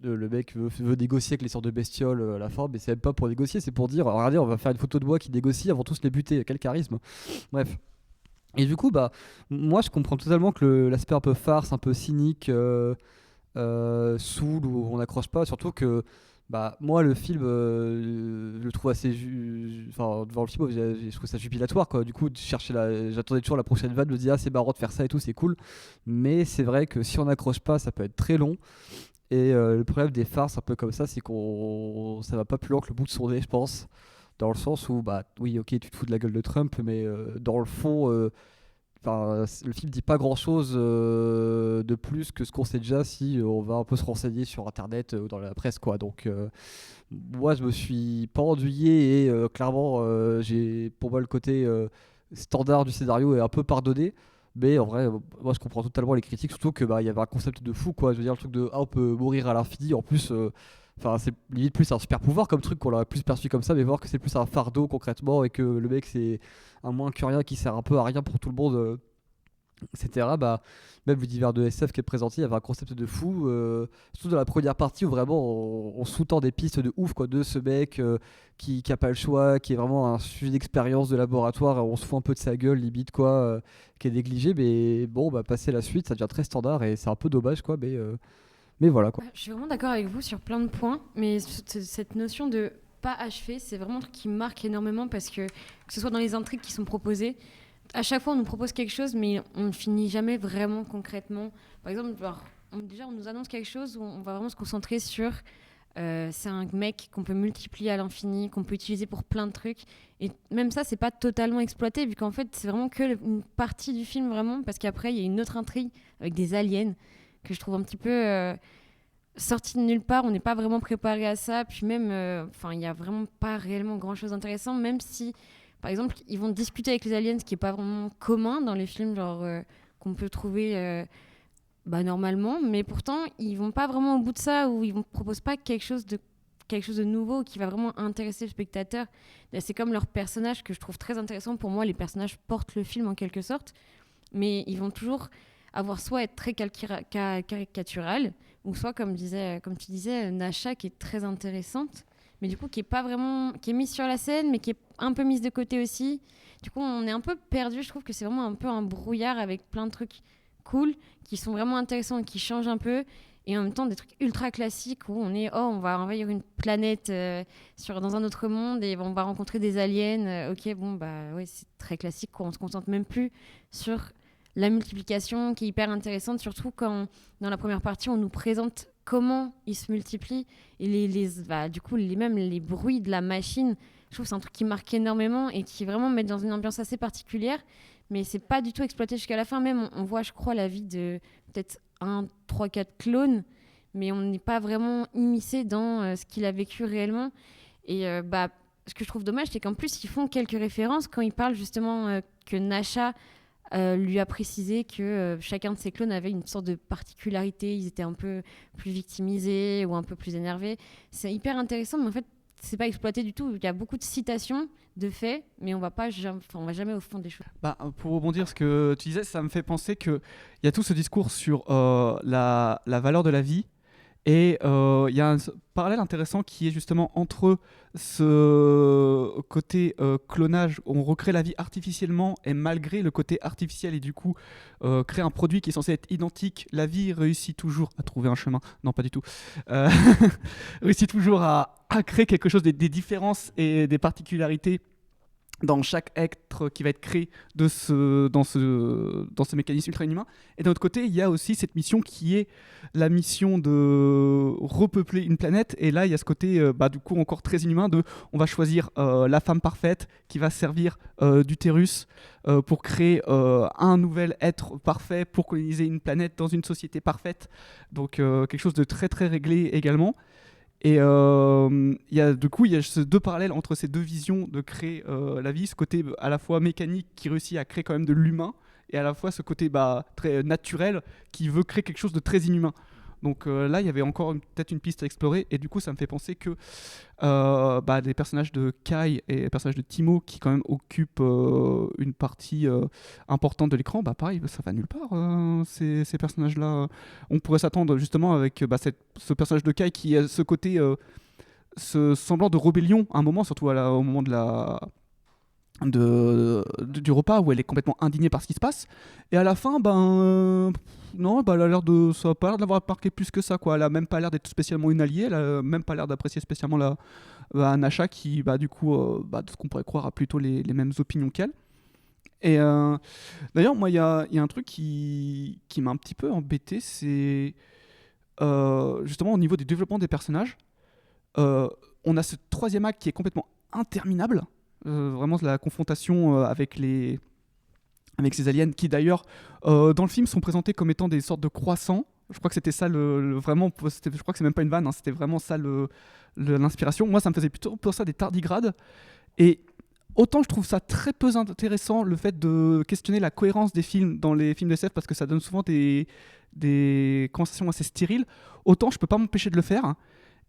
le mec veut négocier avec les sortes de bestioles à la fin, mais c'est même pas pour négocier, c'est pour dire regardez, on va faire une photo de moi qui négocie avant tous les buter. Quel charisme! Bref. Et du coup, bah, moi je comprends totalement que l'aspect un peu farce, un peu cynique, saoule ou on n'accroche pas, surtout que bah, moi le film, je le trouve assez. Enfin, devant le film, je trouve ça jubilatoire quoi. Du coup, j'attendais toujours la prochaine vanne, de me dire ah, c'est marrant de faire ça et tout, c'est cool. Mais c'est vrai que si on n'accroche pas, ça peut être très long. Et le problème des farces un peu comme ça, c'est ça va pas plus loin que le bout de son nez, je pense. Dans le sens où, bah oui, ok, tu te fous de la gueule de Trump, mais dans le fond, le film dit pas grand chose de plus que ce qu'on sait déjà si on va un peu se renseigner sur internet ou dans la presse, quoi. Donc, moi, je me suis pas ennuyé et clairement, pour moi, le côté standard du scénario est un peu pardonné. Mais en vrai, moi je comprends totalement les critiques, surtout que bah il y avait un concept de fou quoi. Je veux dire le truc de on peut mourir à l'infini. En plus, enfin c'est limite plus un super pouvoir comme truc qu'on l'a plus perçu comme ça, mais voir que c'est plus un fardeau concrètement et que le mec c'est un moins que rien qui sert un peu à rien pour tout le monde, etc. Bah même l'univers de SF qui est présenté, il y avait un concept de fou, surtout dans la première partie où vraiment on sous-tend des pistes de ouf quoi, de ce mec qui a pas le choix, qui est vraiment un sujet d'expérience de laboratoire, on se fout un peu de sa gueule limite quoi, qui est négligé, mais bon bah passer la suite ça devient très standard et c'est un peu dommage quoi, mais voilà quoi. Je suis vraiment d'accord avec vous sur plein de points, mais cette notion de pas achevé, c'est vraiment un truc qui me marque énormément parce que ce soit dans les intrigues qui sont proposées, à chaque fois on nous propose quelque chose mais on ne finit jamais vraiment concrètement. Par exemple, déjà on nous annonce quelque chose où on va vraiment se concentrer sur c'est un mec qu'on peut multiplier à l'infini, qu'on peut utiliser pour plein de trucs, et même ça c'est pas totalement exploité vu qu'en fait c'est vraiment que une partie du film vraiment, parce qu'après il y a une autre intrigue avec des aliens que je trouve un petit peu sorti de nulle part, on n'est pas vraiment préparé à ça, puis même il y a vraiment pas réellement grand chose d'intéressant, même si par exemple ils vont discuter avec les aliens, ce qui est pas vraiment commun dans les films genre qu'on peut trouver normalement, mais pourtant ils vont pas vraiment au bout de ça, ou ils ne proposent pas quelque chose de nouveau qui va vraiment intéresser le spectateur. C'est comme leurs personnages que je trouve très intéressant. Pour moi les personnages portent le film en quelque sorte, mais ils vont toujours avoir soit être très caricatural, ou soit comme tu disais Nasha qui est très intéressante, mais du coup qui est mise sur la scène mais qui est un peu mise de côté aussi. Du coup on est un peu perdu, je trouve que c'est vraiment un peu un brouillard avec plein de trucs cool qui sont vraiment intéressants et qui changent un peu, et en même temps des trucs ultra classiques où on va envahir une planète dans un autre monde et on va rencontrer des aliens, ok bon bah ouais c'est très classique quoi. On se concentre même plus sur la multiplication qui est hyper intéressante, surtout quand dans la première partie on nous présente comment ils se multiplient et du coup même les bruits de la machine. Je trouve que c'est un truc qui marque énormément et qui vraiment met dans une ambiance assez particulière, mais c'est pas du tout exploité jusqu'à la fin. Même on voit je crois la vie de peut-être 1, 3, 4 clones, mais on n'est pas vraiment immiscé dans ce qu'il a vécu réellement. Et ce que je trouve dommage, c'est qu'en plus ils font quelques références quand ils parlent justement que Nasha lui a précisé que chacun de ses clones avait une sorte de particularité, ils étaient un peu plus victimisés ou un peu plus énervés. C'est hyper intéressant, mais en fait c'est pas exploité du tout. Il y a beaucoup de citations de faits, mais on va jamais au fond des choses. Pour rebondir ce que tu disais, ça me fait penser qu'il y a tout ce discours sur la valeur de la vie. Et il y a un parallèle intéressant qui est justement entre ce côté clonage, où on recrée la vie artificiellement, et malgré le côté artificiel et du coup créer un produit qui est censé être identique, la vie réussit toujours à trouver un chemin. Non, pas du tout. Réussit toujours à créer quelque chose, des différences et des particularités dans chaque être qui va être créé dans ce mécanisme ultra inhumain. Et d'un autre côté, il y a aussi cette mission qui est la mission de repeupler une planète. Et là, il y a ce côté, du coup, encore très inhumain on va choisir la femme parfaite qui va servir d'utérus pour créer un nouvel être parfait pour coloniser une planète dans une société parfaite. Donc, quelque chose de très, très réglé également. Et il y a ces deux parallèles entre ces deux visions de créer la vie, ce côté à la fois mécanique qui réussit à créer quand même de l'humain, et à la fois ce côté très naturel qui veut créer quelque chose de très inhumain. Donc là, il y avait encore peut-être une piste à explorer, et du coup, ça me fait penser que les personnages de Kai et les personnages de Timo, qui quand même occupent une partie importante de l'écran, pareil, ça va nulle part, ces personnages-là. On pourrait s'attendre justement avec ce personnage de Kai qui a ce côté, ce semblant de rébellion à un moment, surtout au moment du repas où elle est complètement indignée par ce qui se passe, et à la fin non, elle a l'air de, ça a pas l'air d'avoir marqué plus que ça, quoi. Elle a même pas l'air d'être spécialement une alliée, elle a même pas l'air d'apprécier spécialement Nasha, qui de ce qu'on pourrait croire a plutôt les mêmes opinions qu'elle. Et d'ailleurs, moi, il y a un truc qui m'a un petit peu embêté, c'est justement au niveau du développement des personnages. On a ce troisième acte qui est complètement interminable. Vraiment la confrontation avec ces aliens qui d'ailleurs dans le film sont présentés comme étant des sortes de croissants. Je crois que c'était ça vraiment, je crois que c'est même pas une vanne, hein, c'était vraiment ça l'inspiration. Moi ça me faisait plutôt pour ça des tardigrades, et autant je trouve ça très peu intéressant le fait de questionner la cohérence des films dans les films de SF, parce que ça donne souvent des conversations assez stériles, autant je peux pas m'empêcher de le faire.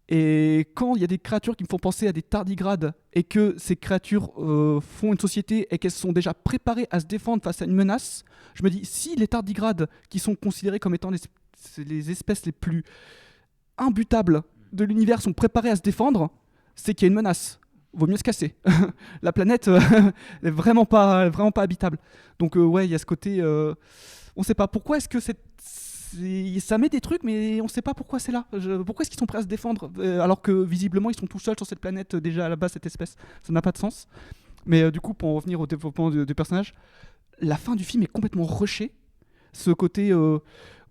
Et quand il y a des créatures qui me font penser à des tardigrades, et que ces créatures font une société et qu'elles sont déjà préparées à se défendre face à une menace, je me dis, si les tardigrades, qui sont considérés comme étant les espèces les plus imbutables de l'univers, sont préparées à se défendre, c'est qu'il y a une menace. Vaut mieux se casser. La planète est vraiment pas habitable. Donc ouais, il y a ce côté... on sait pas pourquoi est-ce que ça met des trucs, mais on sait pas pourquoi c'est là. Pourquoi est-ce qu'ils sont prêts à se défendre alors que visiblement ils sont tout seuls sur cette planète déjà à la base, cette espèce. Ça n'a pas de sens. Mais du coup, pour en revenir au développement du personnage, la fin du film est complètement rushée. Ce côté,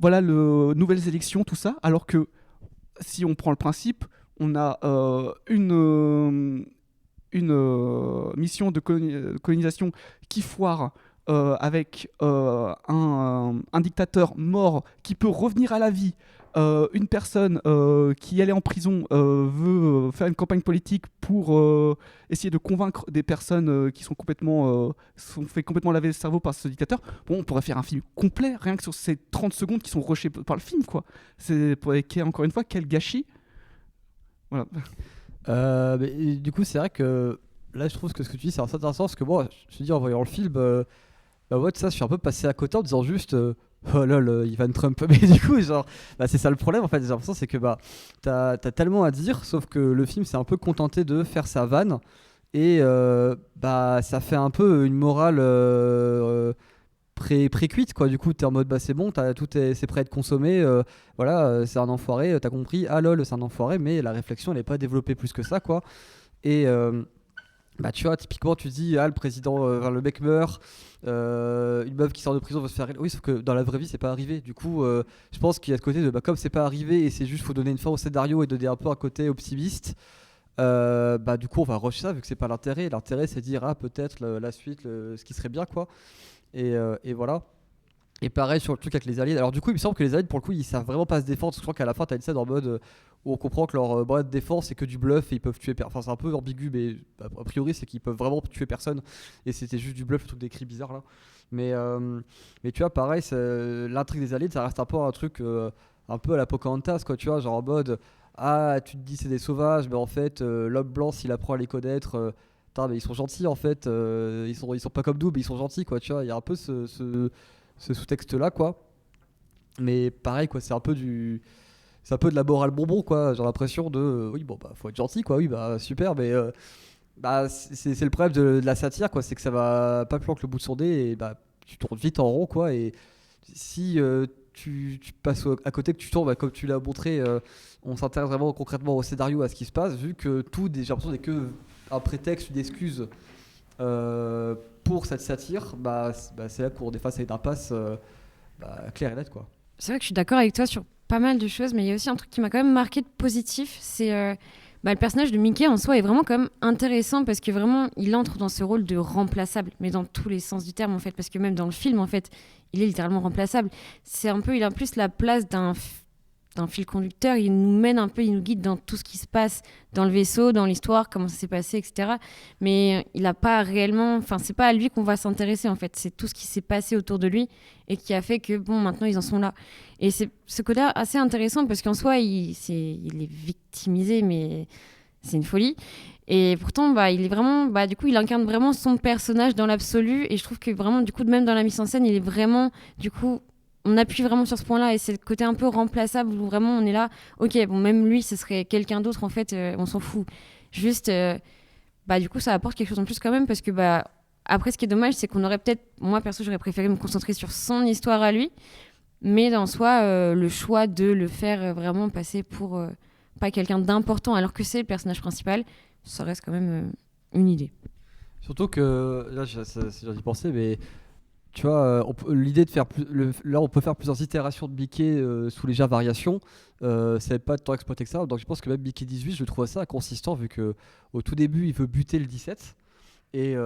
nouvelles élections, tout ça, alors que si on prend le principe, on a une mission de colonisation qui foire, avec un dictateur mort qui peut revenir à la vie, une personne qui est allée en prison veut faire une campagne politique pour essayer de convaincre des personnes qui sont fait complètement laver le cerveau par ce dictateur. Bon, on pourrait faire un film complet rien que sur ces 30 secondes qui sont rushées par le film, quoi. Encore une fois, quel gâchis. Voilà. Mais du coup, c'est vrai que là, je trouve que ce que tu dis, c'est assez intéressant, parce que moi, je te dis, en voyant le film, je suis un peu passé à côté en disant juste oh lol, Ivan Trump. Mais du coup, genre, c'est ça le problème en fait. J'ai l'impression, c'est que t'as tellement à dire, sauf que le film s'est un peu contenté de faire sa vanne, et ça fait un peu une morale pré-cuite, quoi. Du coup, t'es en mode c'est bon, c'est prêt à être consommé, c'est un enfoiré, t'as compris, ah lol, c'est un enfoiré, mais la réflexion elle est pas développée plus que ça, quoi. Et tu vois, typiquement, tu dis, le président, le mec meurt, une meuf qui sort de prison va se faire... Oui, sauf que dans la vraie vie, c'est pas arrivé. Du coup, je pense qu'il y a ce côté de, comme c'est pas arrivé et c'est juste, faut donner une fin au scénario et donner un peu un côté optimiste, du coup, on va rusher ça, vu que c'est pas l'intérêt. L'intérêt, c'est de dire, peut-être la suite, ce qui serait bien, quoi. Et voilà. Et pareil sur le truc avec les aliens. Alors du coup, il me semble que les aliens, pour le coup, ils savent vraiment pas se défendre. Je crois qu'à la fin, t'as une scène en mode où on comprend que leur moyen de défense, c'est que du bluff et ils peuvent tuer Enfin, c'est un peu ambigu, mais a priori, c'est qu'ils peuvent vraiment tuer personne. Et c'était juste du bluff, le truc des cris bizarres là. Mais tu vois, pareil, l'intrigue des aliens, ça reste un peu un truc un peu à la Pocahontas, quoi. Tu vois, genre en mode tu te dis c'est des sauvages, mais en fait, l'homme blanc, s'il apprend à les connaître, mais ils sont gentils en fait. Ils sont pas comme nous, mais ils sont gentils, quoi. Tu vois, il y a un peu ce sous-texte là, quoi. Mais pareil, quoi, c'est un peu de la morale bonbon, quoi. J'ai l'impression de faut être gentil, quoi. Oui, super, mais c'est le problème de la satire, quoi. C'est que ça va pas plus loin que le bout de son nez, et tu tournes vite en rond, quoi. Et si tu passes à côté, que tu tournes, comme tu l'as montré, on s'intéresse vraiment concrètement au scénario, à ce qui se passe, vu que tout, j'ai l'impression, n'est que un prétexte, une excuse pour cette satire. C'est là qu'on est face à une impasse claire et nette, quoi. C'est vrai que je suis d'accord avec toi sur pas mal de choses, mais il y a aussi un truc qui m'a quand même marqué de positif, c'est le personnage de Mickey en soi est vraiment quand même intéressant, parce que vraiment il entre dans ce rôle de remplaçable, mais dans tous les sens du terme en fait, parce que même dans le film en fait il est littéralement remplaçable. C'est un peu, il a plus la place d'un d'un fil conducteur. Il nous mène un peu, il nous guide dans tout ce qui se passe dans le vaisseau, dans l'histoire, comment ça s'est passé, etc. Mais il n'a pas réellement... Enfin, c'est pas à lui qu'on va s'intéresser, en fait. C'est tout ce qui s'est passé autour de lui et qui a fait que, bon, maintenant, ils en sont là. Et c'est ce côté assez intéressant parce qu'en soi, il est victimisé, mais c'est une folie. Et pourtant, il est vraiment... du coup, il incarne vraiment son personnage dans l'absolu. Et je trouve que vraiment, du coup, même dans la mise en scène, il est vraiment... Du coup, on appuie vraiment sur ce point-là. Et c'est le côté un peu remplaçable où vraiment on est là. Ok, bon, même lui, ce serait quelqu'un d'autre, en fait. On s'en fout. Juste... du coup, ça apporte quelque chose en plus quand même parce que... après, ce qui est dommage, c'est qu'on aurait peut-être... Moi, perso, j'aurais préféré me concentrer sur son histoire à lui. Mais dans soi, le choix de le faire vraiment passer pour pas quelqu'un d'important alors que c'est le personnage principal, ça reste quand même une idée. Surtout que, là, j'ai d'y penser, mais tu vois, l'idée de faire là, on peut faire plusieurs itérations de Mickey sous légère variation. Ça n'avait pas tant exploité que ça. Donc je pense que même Mickey 18, je trouve ça inconsistant vu que au tout début, il veut buter le 17. Et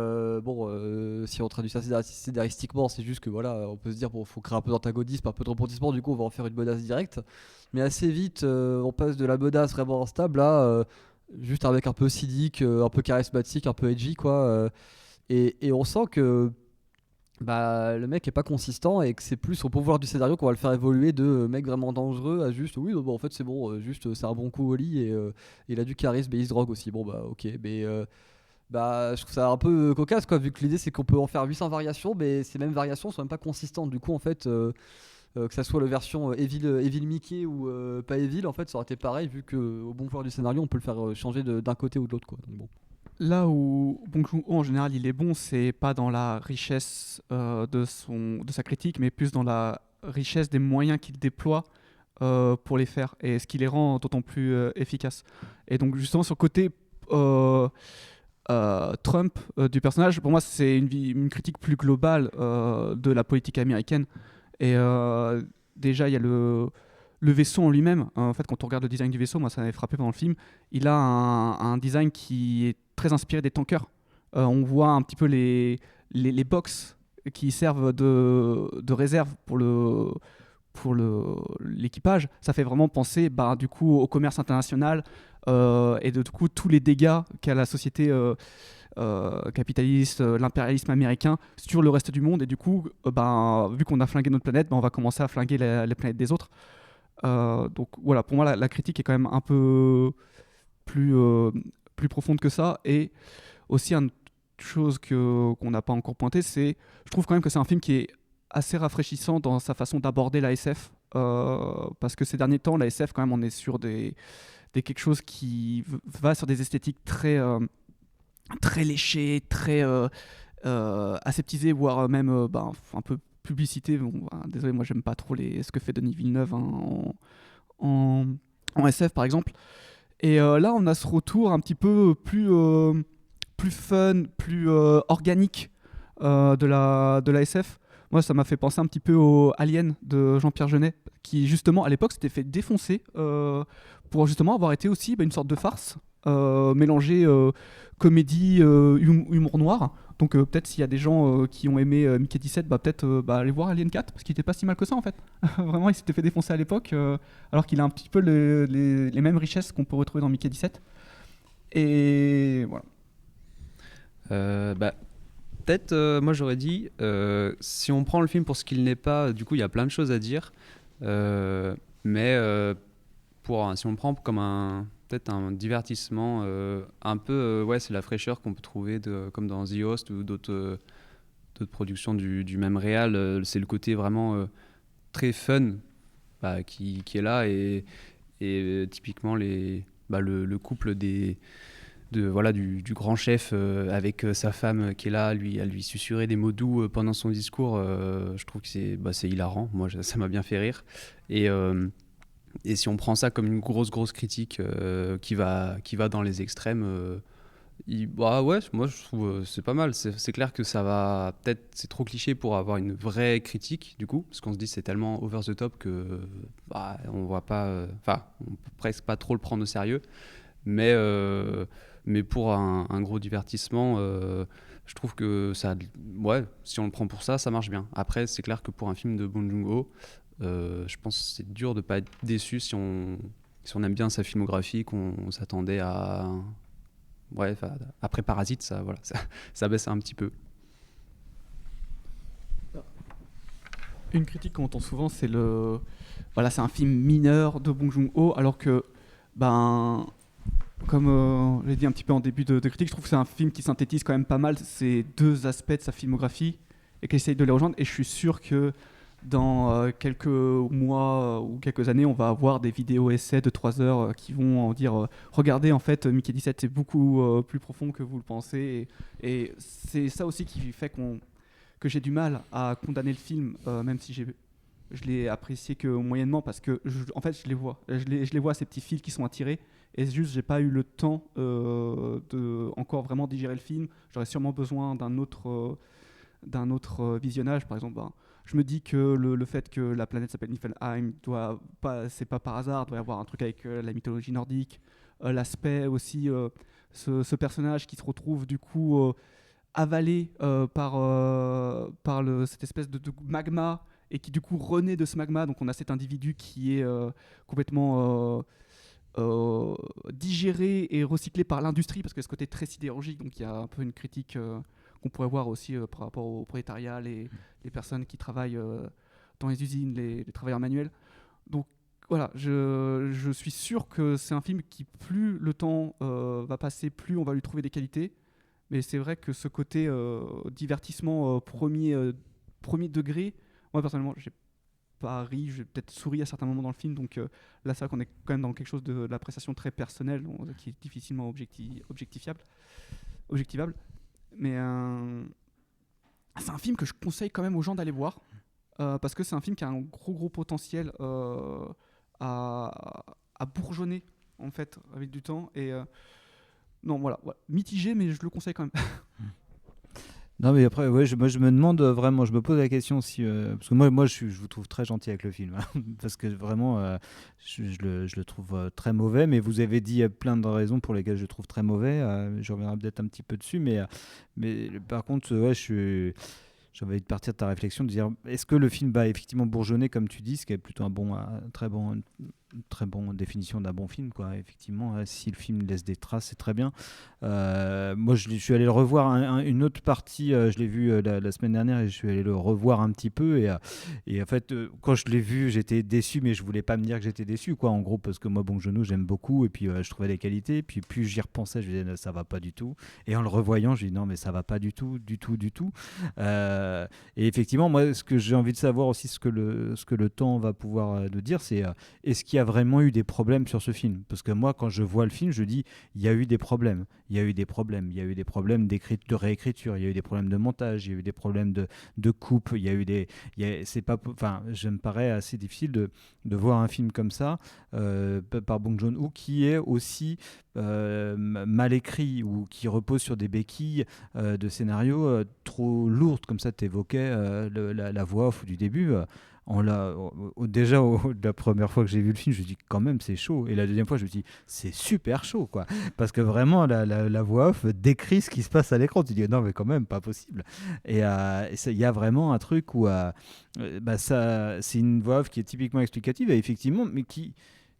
si on traduit ça scénaristiquement, c'est juste que voilà, on peut se dire bon, faut créer un peu d'antagonisme, un peu de rebondissement, du coup on va en faire une menace directe. Mais assez vite, on passe de la menace vraiment instable à juste un mec un peu cynique, un peu charismatique, un peu edgy quoi. Et on sent que le mec est pas consistant et que c'est plus au pouvoir du scénario qu'on va le faire évoluer de mec vraiment dangereux à juste oui en fait c'est bon, juste c'est un bon coup au lit et il a du charisme et il se drogue aussi. Bon ok, mais je trouve ça un peu cocasse quoi, vu que l'idée c'est qu'on peut en faire 800 variations, mais ces mêmes variations sont même pas consistantes. Du coup, en fait, que ça soit la version Evil Mickey ou pas Evil, en fait, ça aurait été pareil, vu qu'au bon pouvoir du scénario, on peut le faire changer d'un côté ou de l'autre quoi. Donc, bon. Là où Bong Joon-ho en général il est bon, c'est pas dans la richesse de sa critique, mais plus dans la richesse des moyens qu'il déploie pour les faire et ce qui les rend d'autant plus efficaces. Et donc justement sur le côté Trump du personnage, pour moi c'est une critique plus globale de la politique américaine. Et déjà il y a le vaisseau en lui-même. En fait, quand on regarde le design du vaisseau, moi ça m'avait frappé pendant le film, il a un design qui est très inspiré des tankers. On voit un petit peu les box qui servent de réserve pour l'équipage. Ça fait vraiment penser du coup au commerce international et du coup tous les dégâts qu'a la société capitaliste, l'impérialisme américain sur le reste du monde. Et du coup, vu qu'on a flingué notre planète, on va commencer à flinguer les planètes des autres. Donc voilà, pour moi la critique est quand même un peu plus profonde que ça. Et aussi une chose qu'on n'a pas encore pointée, c'est je trouve quand même que c'est un film qui est assez rafraîchissant dans sa façon d'aborder la SF, parce que ces derniers temps la SF quand même on est sur des quelque chose qui va sur des esthétiques très léchées, très aseptisées, voire même un peu publicité. Désolé, moi j'aime pas trop ce que fait Denis Villeneuve en SF par exemple. Et là on a ce retour un petit peu plus fun, plus organique de la SF. Moi ça m'a fait penser un petit peu au Alien de Jean-Pierre Jeunet, qui justement à l'époque s'était fait défoncer pour justement avoir été aussi une sorte de farce mélanger comédie, humour noir. Donc peut-être s'il y a des gens qui ont aimé Mickey 17, peut-être aller voir Alien 4, parce qu'il était pas si mal que ça en fait. Vraiment, il s'était fait défoncer à l'époque, alors qu'il a un petit peu les mêmes richesses qu'on peut retrouver dans Mickey 17. Et voilà. Peut-être, moi j'aurais dit, si on prend le film pour ce qu'il n'est pas, du coup il y a plein de choses à dire, mais si on le prend comme peut-être un divertissement un peu, c'est la fraîcheur qu'on peut trouver comme dans The Host ou d'autres productions du même réal. C'est le côté vraiment très fun qui est là, et typiquement le couple du grand chef avec sa femme qui est là, à lui susurrer des mots doux pendant son discours. Je trouve que c'est hilarant. Moi, ça m'a bien fait rire. Et si on prend ça comme une grosse critique qui va dans les extrêmes, moi je trouve c'est pas mal. C'est clair que ça va peut-être, c'est trop cliché pour avoir une vraie critique du coup, parce qu'on se dit c'est tellement over the top que on voit pas, on peut presque pas trop le prendre au sérieux. Mais pour un gros divertissement, je trouve que ça, si on le prend pour ça, ça marche bien. Après, c'est clair que pour un film de Bong Joon-ho, Je pense que c'est dur de ne pas être déçu si on aime bien sa filmographie, qu'on s'attendait à... Bref, après Parasite, ça baisse un petit peu. Une critique qu'on entend souvent, c'est c'est un film mineur de Bong Joon-ho, alors que, comme j'ai dit un petit peu en début de critique, je trouve que c'est un film qui synthétise quand même pas mal ces deux aspects de sa filmographie et qui essaye de les rejoindre. Et je suis sûr que dans quelques mois ou quelques années, on va avoir des vidéos essais de 3 heures qui vont en dire regardez, en fait, Mickey 17, c'est beaucoup plus profond que vous le pensez. Et c'est ça aussi qui fait que j'ai du mal à condamner le film, même si je l'ai apprécié que moyennement, parce que en fait, je les vois. Je les vois, ces petits fils qui sont attirés. Et juste, j'ai pas eu le temps de encore vraiment digérer le film. J'aurais sûrement besoin d'un autre visionnage. Par exemple, je me dis que le fait que la planète s'appelle Niflheim, c'est pas par hasard, il doit y avoir un truc avec la mythologie nordique. L'aspect aussi, ce personnage qui se retrouve du coup avalé par cette espèce de magma et qui du coup renaît de ce magma. Donc on a cet individu qui est complètement digéré et recyclé par l'industrie, parce que ce côté très sidérurgique, donc il y a un peu une critique qu'on pourrait voir aussi par rapport au prolétariat, les personnes qui travaillent dans les usines, les travailleurs manuels. Donc voilà, je suis sûr que c'est un film qui, plus le temps va passer, plus on va lui trouver des qualités. Mais c'est vrai que ce côté divertissement premier degré, moi personnellement, j'ai pas ri, j'ai peut-être souri à certains moments dans le film. Donc là, c'est vrai qu'on est quand même dans quelque chose de l'appréciation très personnelle, qui est difficilement objectivable. Mais c'est un film que je conseille quand même aux gens d'aller voir, parce que c'est un film qui a un gros potentiel à bourgeonner, en fait, avec du temps. Et non, voilà, mitigé, mais je le conseille quand même. Non, mais après, ouais, moi je me demande vraiment, je me pose la question si. Parce que moi je vous trouve très gentil avec le film. Hein, parce que vraiment, je le trouve très mauvais. Mais vous avez dit plein de raisons pour lesquelles je le trouve très mauvais. Je reviendrai peut-être un petit peu dessus. Mais par contre, ouais, j'ai envie de partir de ta réflexion, de dire est-ce que le film va effectivement bourgeonner, comme tu dis, ce qui est plutôt une très bonne définition d'un bon film, quoi. Effectivement, si le film laisse des traces, c'est très bien. Moi, je suis allé le revoir une autre partie, je l'ai vu la semaine dernière et je suis allé le revoir un petit peu. Et en fait, quand je l'ai vu, j'étais déçu, mais je voulais pas me dire que j'étais déçu, quoi, en gros, parce que moi, Bong Joon-ho, j'aime beaucoup et puis je trouvais des qualités. Puis plus j'y repensais, je me disais ça va pas du tout. Et en le revoyant, je me dis non, mais ça va pas du tout. Et effectivement, moi, ce que j'ai envie de savoir aussi, ce que le temps va pouvoir nous dire, c'est est-ce qu'il y a vraiment eu des problèmes sur ce film ? Parce que moi, quand je vois le film, je dis il y a eu des problèmes. Il y a eu des problèmes de réécriture, il y a eu des problèmes de montage, il y a eu des problèmes de coupe, je me paraît assez difficile de voir un film comme ça par Bong Joon-ho qui est aussi mal écrit ou qui repose sur des béquilles de scénario trop lourdes, comme ça t'évoquais la voix off du début. La première fois que j'ai vu le film, je me dis quand même c'est chaud, et la deuxième fois je me dis c'est super chaud, quoi, parce que vraiment la voix off décrit ce qui se passe à l'écran. Tu dis non mais quand même pas possible. Et il y a vraiment un truc où c'est une voix off qui est typiquement explicative et effectivement, mais qui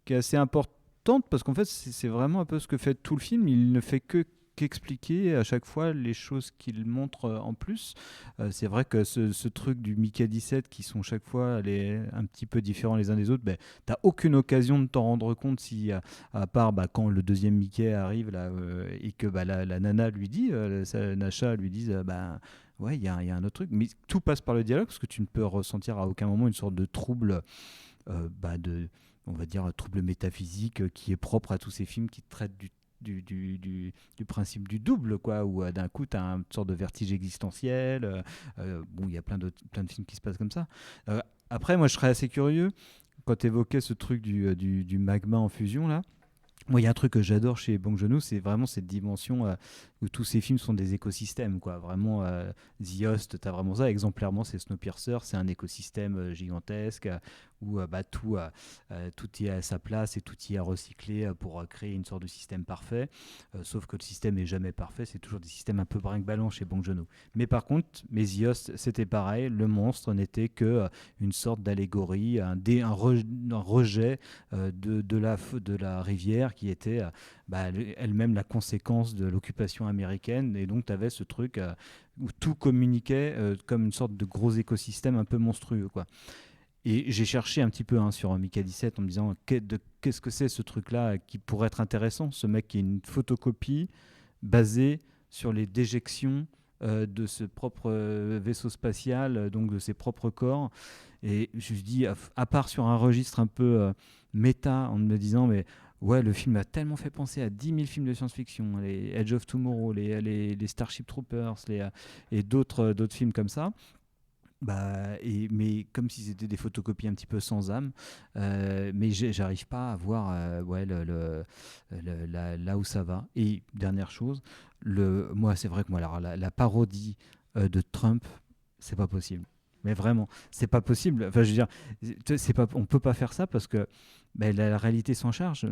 est assez importante, parce qu'en fait c'est vraiment un peu ce que fait tout le film. Il ne fait qu'expliquer à chaque fois les choses qu'il montre en plus. C'est vrai que ce truc du Mickey 17 qui sont chaque fois un petit peu différents les uns des autres, t'as aucune occasion de t'en rendre compte si à part quand le deuxième Mickey arrive là et que la nana lui dit, Nasha lui dit ouais, il y a un autre truc, mais tout passe par le dialogue, parce que tu ne peux ressentir à aucun moment une sorte de trouble on va dire trouble métaphysique qui est propre à tous ces films qui traitent du principe du double, quoi, où d'un coup tu as une sorte de vertige existentiel. Il y a plein de films qui se passent comme ça. Après, moi je serais assez curieux quand tu évoquais ce truc du magma en fusion là. Moi, il y a un truc que j'adore chez Bong Joon-ho, c'est vraiment cette dimension où tous ces films sont des écosystèmes, quoi. Vraiment, The Host, t'as vraiment ça. Exemplairement, c'est Snowpiercer, c'est un écosystème gigantesque où tout y est à sa place et tout y est à recycler pour créer une sorte de système parfait. Sauf que le système est jamais parfait, c'est toujours des systèmes un peu brinque-ballant chez Bong Joon-ho. Mais par contre, The Host, c'était pareil. Le monstre n'était que une sorte d'allégorie, un rejet de la rivière qui était elle-même la conséquence de l'occupation américaine. Et donc, tu avais ce truc où tout communiquait comme une sorte de gros écosystème un peu monstrueux, quoi. Et j'ai cherché un petit peu sur Mickey 17 en me disant qu'est-ce que c'est ce truc-là qui pourrait être intéressant, ce mec qui est une photocopie basée sur les déjections de ce propre vaisseau spatial, donc de ses propres corps. Et je me dis, à part sur un registre un peu méta, en me disant, mais ouais, le film a tellement fait penser à 10 000 films de science-fiction, les Edge of Tomorrow, les Starship Troopers, et d'autres films comme ça. Mais comme si c'était des photocopies un petit peu sans âme, mais j'arrive pas à voir là où ça va. Et dernière chose, moi c'est vrai que moi alors, la parodie de Trump, c'est pas possible. Mais vraiment, c'est pas possible. Enfin, je veux dire, on peut pas faire ça parce que la réalité s'en charge.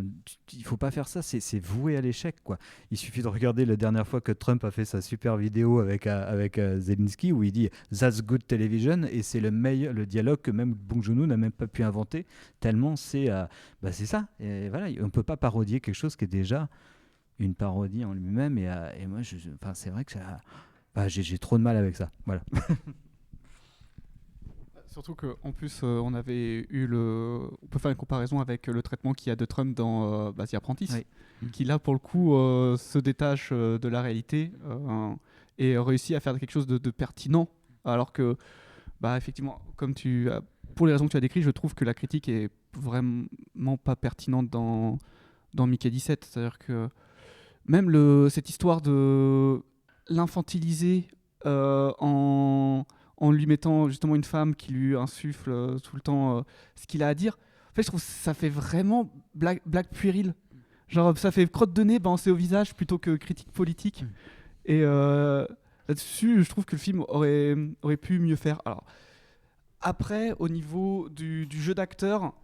Il faut pas faire ça. C'est voué à l'échec, quoi. Il suffit de regarder la dernière fois que Trump a fait sa super vidéo avec Zelensky où il dit "That's good television" et c'est le dialogue que même Bong Joon-ho n'a même pas pu inventer tellement c'est ça. Et voilà, on peut pas parodier quelque chose qui est déjà une parodie en lui-même. Et moi, c'est vrai que j'ai trop de mal avec ça. Voilà. Surtout qu'en plus, on peut faire une comparaison avec le traitement qu'il y a de Trump dans The Apprentice, qui là, pour le coup, se détache de la réalité et réussit à faire quelque chose de pertinent. Alors que, effectivement, pour les raisons que tu as décrites, je trouve que la critique est vraiment pas pertinente dans Mickey 17. C'est-à-dire que même cette histoire de l'infantiliser en lui mettant justement une femme qui lui insuffle tout le temps ce qu'il a à dire. En fait, je trouve que ça fait vraiment blague puérile. Genre, ça fait crotte de nez balancée au visage plutôt que critique politique. Et là-dessus, je trouve que le film aurait pu mieux faire. Alors, après, au niveau du jeu d'acteur,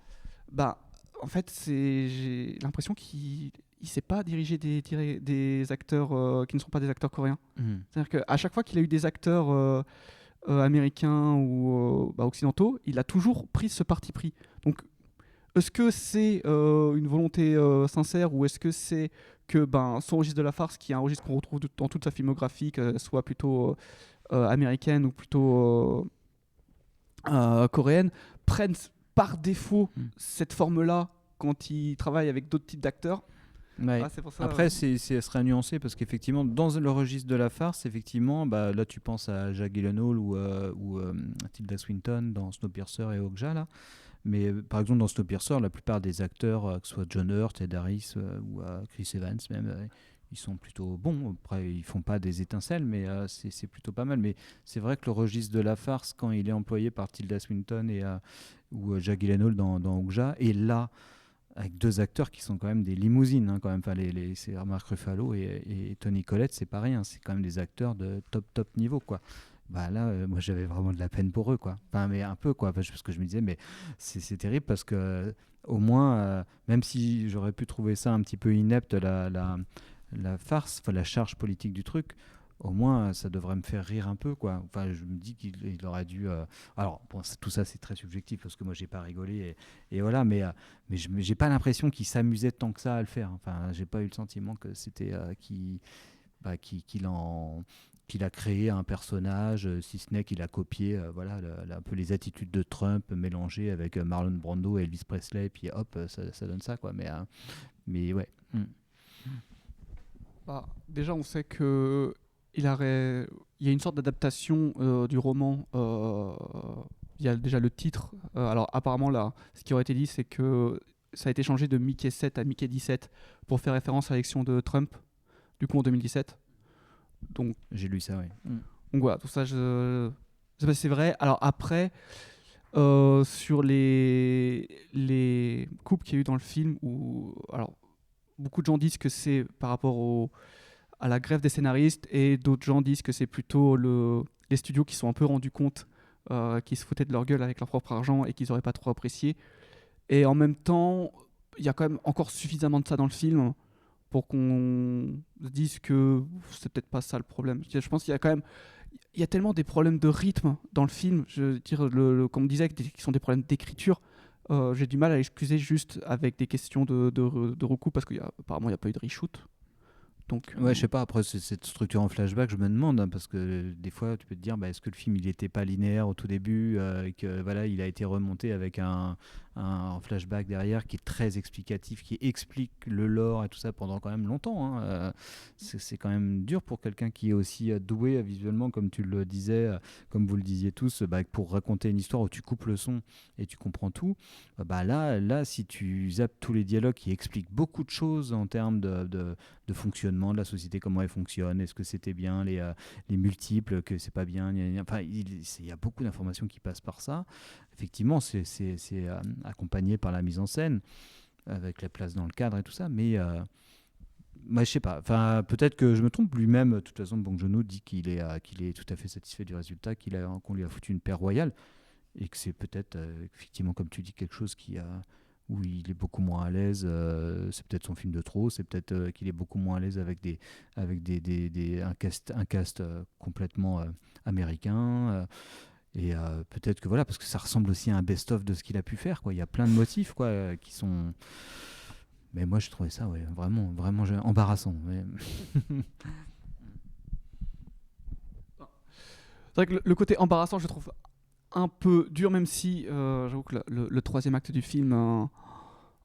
en fait, j'ai l'impression qu'il ne sait pas diriger des acteurs qui ne sont pas des acteurs coréens. C'est-à-dire qu'à chaque fois qu'il a eu des acteurs américains ou occidentaux, il a toujours pris ce parti pris. Donc, est-ce que c'est une volonté sincère ou est-ce que c'est que son registre de la farce, qui est un registre qu'on retrouve dans toute sa filmographie, que soit plutôt américaine ou plutôt coréenne, prennent par défaut cette forme-là quand il travaille avec d'autres types d'acteurs? Ouais. C'est pour ça, après, ce serait nuancé parce qu'effectivement, dans le registre de la farce, effectivement, là tu penses à Jack Gyllenhaal ou Tilda Swinton dans Snowpiercer et Okja, là. Mais par exemple, dans Snowpiercer, la plupart des acteurs, que ce soit John Hurt, Ed Harris ou Chris Evans même, ils sont plutôt bons. Après, ils font pas des étincelles, mais c'est plutôt pas mal. Mais c'est vrai que le registre de la farce, quand il est employé par Tilda Swinton ou Jack Gyllenhaal dans Okja, et là, avec deux acteurs qui sont quand même des limousines, quand même. Enfin, c'est Mark Ruffalo et Toni Collette, c'est pas rien. C'est quand même des acteurs de top niveau, quoi. Là, moi, j'avais vraiment de la peine pour eux, quoi. Enfin, mais un peu, quoi. Parce que je me disais, mais c'est terrible parce que, au moins, même si j'aurais pu trouver ça un petit peu inepte, la farce, la charge politique du truc, au moins, ça devrait me faire rire un peu, quoi. Enfin, je me dis qu'il aurait dû... Alors, bon, tout ça, c'est très subjectif, parce que moi, j'ai pas rigolé, et voilà, mais j'ai pas l'impression qu'il s'amusait tant que ça à le faire. Enfin, j'ai pas eu le sentiment que c'était qu'il a créé un personnage, si ce n'est qu'il a copié un peu les attitudes de Trump mélangées avec Marlon Brando et Elvis Presley, et puis hop, ça donne ça, quoi. Mais ouais. Déjà, on sait que il y a une sorte d'adaptation du roman. Il y a déjà le titre. Alors apparemment là, ce qui aurait été dit, c'est que ça a été changé de Mickey 7 à Mickey 17 pour faire référence à l'élection de Trump, du coup en 2017. Donc j'ai lu ça, oui. Donc voilà, tout ça, c'est vrai. Alors après, sur les coupes qu'il y a eu dans le film, alors beaucoup de gens disent que c'est par rapport à la grève des scénaristes, et d'autres gens disent que c'est plutôt les studios qui se sont un peu rendus compte qu'ils se foutaient de leur gueule avec leur propre argent et qu'ils n'auraient pas trop apprécié. Et en même temps, il y a quand même encore suffisamment de ça dans le film pour qu'on se dise que c'est peut-être pas ça le problème. Je pense qu'il y a quand même... Il y a tellement des problèmes de rythme dans le film, je veux dire, comme on disait, qui sont des problèmes d'écriture. J'ai du mal à l'excuser juste avec des questions de recours, parce qu'apparemment il n'y a pas eu de reshoot. Donc, Ouais, je sais pas, après cette structure en flashback, je me demande, hein, parce que des fois tu peux te dire, est-ce que le film il était pas linéaire au tout début, et que voilà, il a été remonté avec un flashback derrière qui est très explicatif, qui explique le lore et tout ça pendant quand même longtemps, hein. C'est quand même dur pour quelqu'un qui est aussi doué visuellement, comme tu le disais, comme vous le disiez tous, pour raconter une histoire où tu coupes le son et tu comprends tout. Là, si tu zappes tous les dialogues qui expliquent beaucoup de choses en termes de fonctionnement de la société, comment elle fonctionne, est-ce que c'était bien les multiples, que c'est pas bien, enfin il y a beaucoup d'informations qui passent par ça. Effectivement, c'est accompagné par la mise en scène avec la place dans le cadre et tout ça, mais moi je sais pas, enfin peut-être que je me trompe. Lui-même, de toute façon, Bong Joon-ho dit qu'il est tout à fait satisfait du résultat, qu'on lui a foutu une paire royale, et que c'est peut-être effectivement, comme tu dis, quelque chose où il est beaucoup moins à l'aise. C'est peut-être son film de trop, c'est peut-être qu'il est beaucoup moins à l'aise avec un cast complètement américain. Et peut-être que voilà, parce que ça ressemble aussi à un best-of de ce qu'il a pu faire, quoi. Il y a plein de motifs, quoi, qui sont... Mais moi, je trouvais ça vraiment, vraiment embarrassant. Mais... C'est vrai que le côté embarrassant, je trouve un peu dur, même si j'avoue que le troisième acte du film,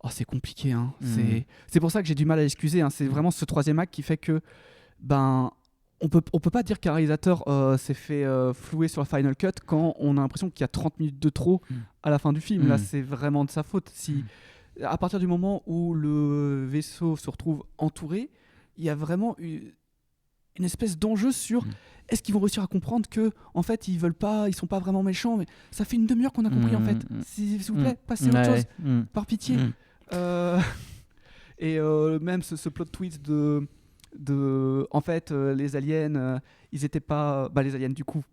c'est compliqué, hein. C'est pour ça que j'ai du mal à l'excuser, hein. C'est vraiment ce troisième acte qui fait que on peut pas dire qu'un réalisateur s'est fait flouer sur la Final Cut quand on a l'impression qu'il y a 30 minutes de trop à la fin du film. Là, c'est vraiment de sa faute. À partir du moment où le vaisseau se retrouve entouré, il y a vraiment une espèce d'enjeu sur est-ce qu'ils vont réussir à comprendre que en fait ils sont pas vraiment méchants, mais ça fait une demi-heure qu'on a compris en fait. S'il vous plaît, passez à autre chose, par pitié. Et même ce plot twist en fait les aliens, ils étaient pas les aliens du coup.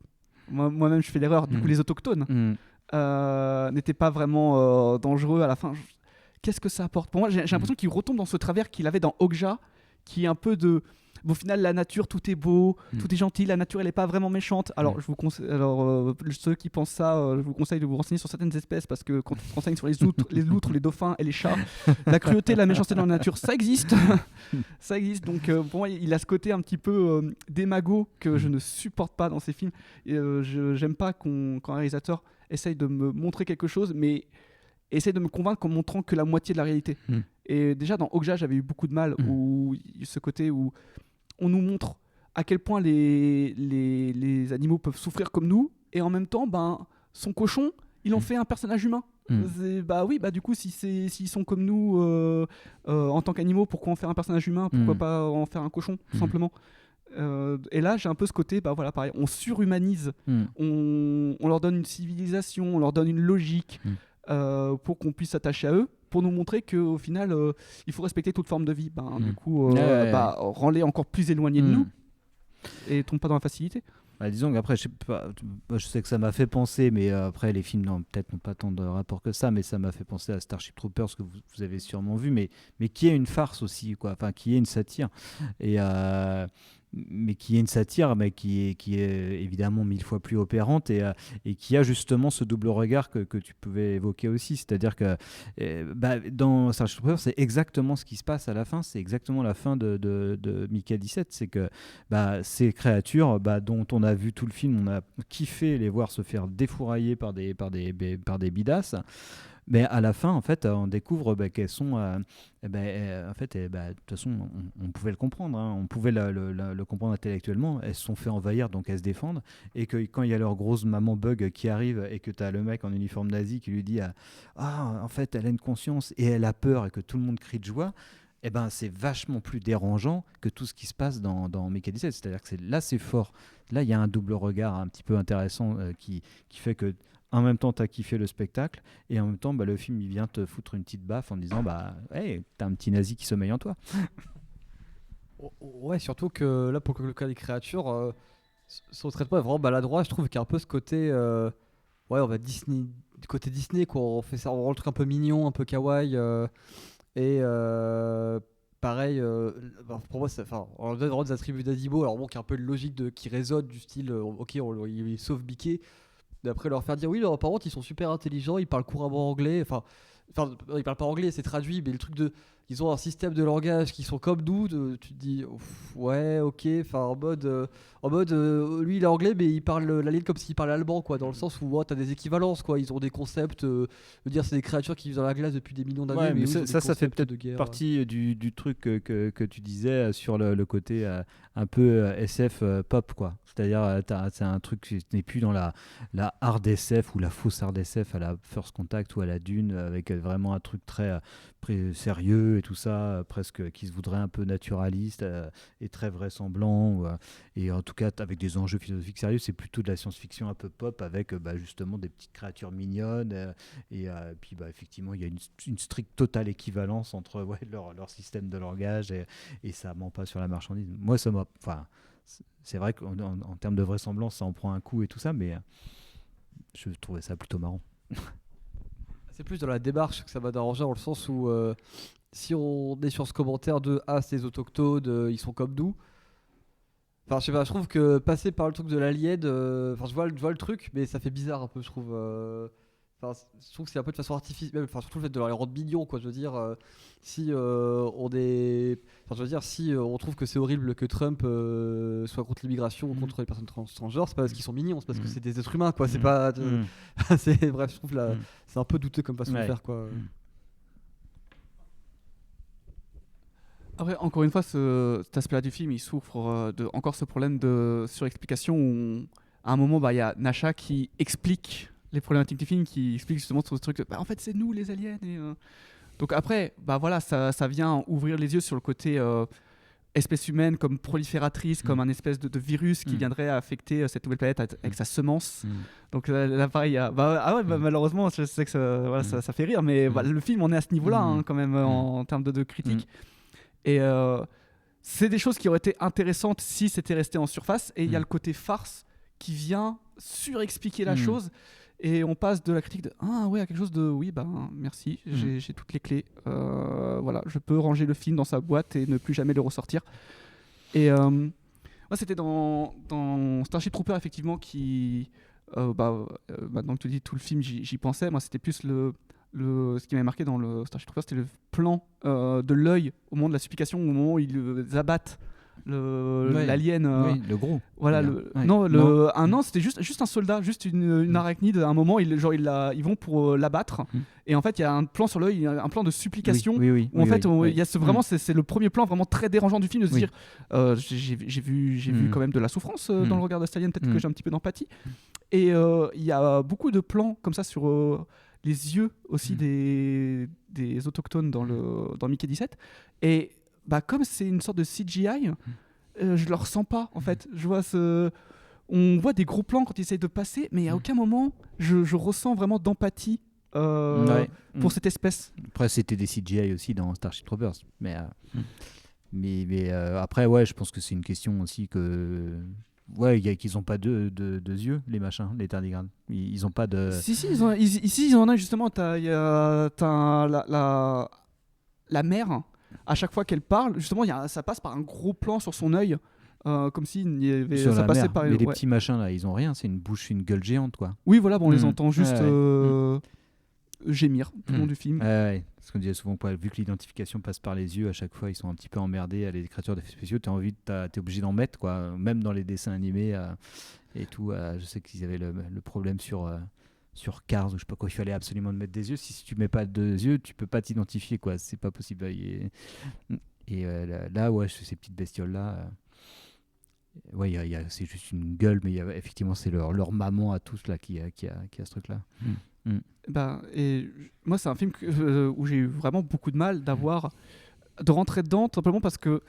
Moi-même je fais l'erreur. Du coup les autochtones n'étaient pas vraiment dangereux à la fin. Qu'est-ce que ça apporte? Pour moi, j'ai l'impression qu'il retombe dans ce travers qu'il avait dans Okja, qui est un peu de... Au final, la nature, tout est beau, tout est gentil, la nature, elle n'est pas vraiment méchante. Alors, ceux qui pensent ça, je vous conseille de vous renseigner sur certaines espèces, parce que quand on se renseigne sur les loutres, les dauphins et les chats, la cruauté, la méchanceté dans la nature, ça existe. Ça existe. Donc, pour moi, il a ce côté un petit peu démago que je ne supporte pas dans ces films. J'aime pas quand un réalisateur essaye de me montrer quelque chose, mais essaye de me convaincre en montrant que la moitié de la réalité. Et déjà, dans Okja, j'avais eu beaucoup de mal, où ce côté où on nous montre à quel point les animaux peuvent souffrir comme nous, et en même temps, son cochon, il en fait un personnage humain. Du coup, s'ils sont comme nous en tant qu'animaux, pourquoi en faire un personnage humain? Pourquoi pas en faire un cochon, tout simplement? Et là, j'ai un peu ce côté, pareil, on surhumanise, on leur donne une civilisation, on leur donne une logique pour qu'on puisse s'attacher à eux, pour nous montrer qu'au final, il faut respecter toute forme de vie. Du coup, rend-les encore plus éloignés de nous et tombe pas dans la facilité. Disons qu'après, je sais que ça m'a fait penser, mais après, les films n'ont pas tant de rapport que ça, mais ça m'a fait penser à Starship Troopers, que vous avez sûrement vu, mais qui est une farce aussi, quoi. Enfin, qui est une satire. Mais qui est une satire, mais qui est évidemment 1000 fois plus opérante, et qui a justement ce double regard que tu pouvais évoquer aussi. C'est-à-dire que dans Starship Troopers, c'est exactement ce qui se passe à la fin, c'est exactement la fin de Mickey 17. C'est que ces créatures dont on a vu tout le film, on a kiffé les voir se faire défourailler par des bidasses. Mais à la fin, en fait, on découvre qu'elles sont... en fait, de toute façon, on pouvait le comprendre, hein, on pouvait le comprendre intellectuellement. Elles se sont fait envahir, donc elles se défendent. Et que quand il y a leur grosse maman bug qui arrive, et que tu as le mec en uniforme nazi qui lui dit en fait, elle a une conscience et elle a peur, et que tout le monde crie de joie, c'est vachement plus dérangeant que tout ce qui se passe dans Mickey 17. C'est-à-dire que là, c'est fort. Là, il y a un double regard un petit peu intéressant qui fait que en même temps t'as kiffé le spectacle, et en même temps le film il vient te foutre une petite baffe en disant hey, t'as un petit nazi qui sommeille en toi. Ouais, surtout que là, pour le cas des créatures, son traitement est vraiment maladroit. Je trouve qu'il y a un peu ce côté, ouais, on va Disney, du côté Disney, quoi. On fait ça, on rend le truc un peu mignon, un peu kawaii, et pareil, pour moi, on donne vraiment des attributs d'Azibo. Alors bon, qui a un peu de logique qui résonne du style, ok, il sauve Mickey. D'après leur faire dire oui, non, par contre, ils sont super intelligents, ils parlent couramment anglais. Enfin, ils parlent pas anglais, c'est traduit, mais le truc de. Ils ont un système de langage qui sont comme nous. Tu te dis, ouais, ok. Enfin, en mode lui, il est anglais, mais il parle l'alien comme s'il parlait allemand, quoi. Dans le sens où t'as des équivalences, quoi. Ils ont des concepts. Je veux dire, c'est des créatures qui vivent dans la glace depuis des millions d'années. Ouais, mais eux, ils ont des ça fait concepts peut-être de guerre. partie du truc que tu disais sur le côté un peu SF pop, quoi. C'est-à-dire, c'est un truc qui n'est plus dans la hard SF ou la fausse hard SF à la First Contact ou à la Dune, avec vraiment un truc très sérieux et tout ça, presque qui se voudrait un peu naturaliste et très vraisemblant, et en tout cas avec des enjeux philosophiques sérieux. C'est plutôt de la science-fiction un peu pop avec justement des petites créatures mignonnes, et puis effectivement il y a une stricte totale équivalence entre leur système de langage, et ça ment pas sur la marchandise. Moi ça m'a... Enfin, c'est vrai qu'en termes de vraisemblance ça en prend un coup et tout ça, mais je trouvais ça plutôt marrant. C'est plus dans la démarche que ça m'a dérangé, dans le sens où si on est sur ce commentaire de c'est les autochtones, ils sont comme nous. Enfin, je sais pas, je trouve que passer par le truc de l'alien, enfin, je vois le truc, mais ça fait bizarre un peu, je trouve. Enfin, je trouve que c'est un peu de façon artificielle, enfin, surtout le fait de les rendre mignons, quoi. Je veux dire, si on est. Enfin, je veux dire, si on trouve que c'est horrible que Trump soit contre l'immigration ou contre les personnes transgenres, c'est pas parce qu'ils sont mignons, c'est parce que c'est des êtres humains, quoi. C'est pas. C'est, bref, je trouve là, c'est un peu douteux comme façon de faire, quoi. Après, encore une fois, cet aspect-là du film, il souffre de encore ce problème de surexplication où, à un moment, il y a Nasha qui explique les problématiques du film, qui explique justement ce truc. En fait, c'est nous les aliens. Donc après, voilà, ça vient ouvrir les yeux sur le côté espèce humaine comme prolifératrice, comme un espèce de virus qui viendrait affecter cette nouvelle planète avec sa semence. Donc là, pareil, malheureusement, je sais que ça fait rire, mais le film, on est à ce niveau-là quand même en termes de critique. Et c'est des choses qui auraient été intéressantes si c'était resté en surface. Et il y a le côté farce qui vient surexpliquer la chose. Et on passe de la critique de à quelque chose de merci, j'ai toutes les clés. Voilà, je peux ranger le film dans sa boîte et ne plus jamais le ressortir. Et moi, c'était dans Starship Troopers, effectivement, qui. Maintenant que tu dis tout le film, j'y pensais. Moi, c'était plus ce qui m'avait marqué dans le Starship Troopers, c'était le plan de l'œil au moment de la supplication, au moment où ils abattent l'alien. Le gros. Voilà, non, c'était juste un soldat, juste une arachnide. À un moment, ils vont pour l'abattre. Et en fait, il y a un plan sur l'œil, un plan de supplication. Où en fait, il y a vraiment, c'est le premier plan vraiment très dérangeant du film de se dire j'ai vu quand même de la souffrance dans le regard de cet alien, peut-être que j'ai un petit peu d'empathie. Et il y a beaucoup de plans comme ça sur les yeux aussi des autochtones dans Mickey 17. Et comme c'est une sorte de CGI, je le ressens pas en fait. Je vois on voit des gros plans quand ils essayent de passer, mais à aucun moment je ressens vraiment d'empathie pour cette espèce. Après, c'était des CGI aussi dans Starship Troopers, mais après, je pense que c'est une question aussi que. Qu'ils n'ont pas deux yeux, les machins, les tardigrades. Ils ont pas de. Si, ils en ont justement. T'as la mère, à chaque fois qu'elle parle, justement, ça passe par un gros plan sur son œil, comme si ça passait par. Mais les petits machins là, ils ont rien, c'est une bouche, une gueule géante, quoi. Oui, voilà, on les entend juste gémir tout le long du film. Parce qu'on disait souvent, vu que l'identification passe par les yeux, à chaque fois ils sont un petit peu emmerdés. Les créatures d'effets spéciaux, t'es obligé d'en mettre, quoi. Même dans les dessins animés et tout. Je sais qu'ils avaient le problème sur Cars, ou je sais pas quoi, il fallait absolument mettre des yeux. Si tu mets pas de yeux, tu peux pas t'identifier, quoi. C'est pas possible. Et là, ces petites bestioles là. C'est juste une gueule, mais effectivement c'est leur maman à tous là qui a ce truc là. Et moi c'est un film où j'ai eu vraiment beaucoup de mal de rentrer dedans, tout simplement parce que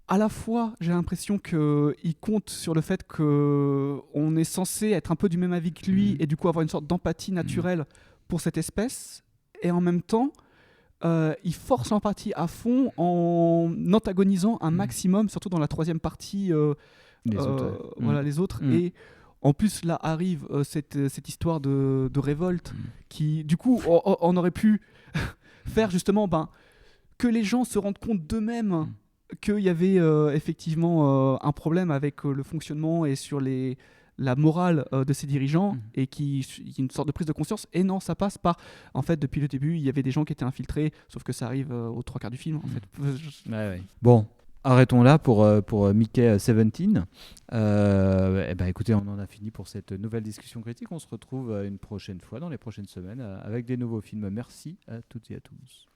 à la fois, j'ai l'impression qu'il compte sur le fait qu'on est censé être un peu du même avis que lui et du coup avoir une sorte d'empathie naturelle pour cette espèce. Et en même temps, il force l'empathie à fond en antagonisant un maximum, surtout dans la troisième partie, Les autres, voilà, les autres. Et en plus, là arrive cette histoire de révolte qui, du coup, on aurait pu faire justement que les gens se rendent compte d'eux-mêmes qu'il y avait effectivement un problème avec le fonctionnement et sur la morale de ces dirigeants et qu'il y a une sorte de prise de conscience. Et non, ça passe par... En fait, depuis le début, il y avait des gens qui étaient infiltrés, sauf que ça arrive aux 3/4 du film, en fait. Ouais. Bon, arrêtons là pour Mickey 17. Écoutez, on en a fini pour cette nouvelle discussion critique. On se retrouve une prochaine fois, dans les prochaines semaines, avec des nouveaux films. Merci à toutes et à tous.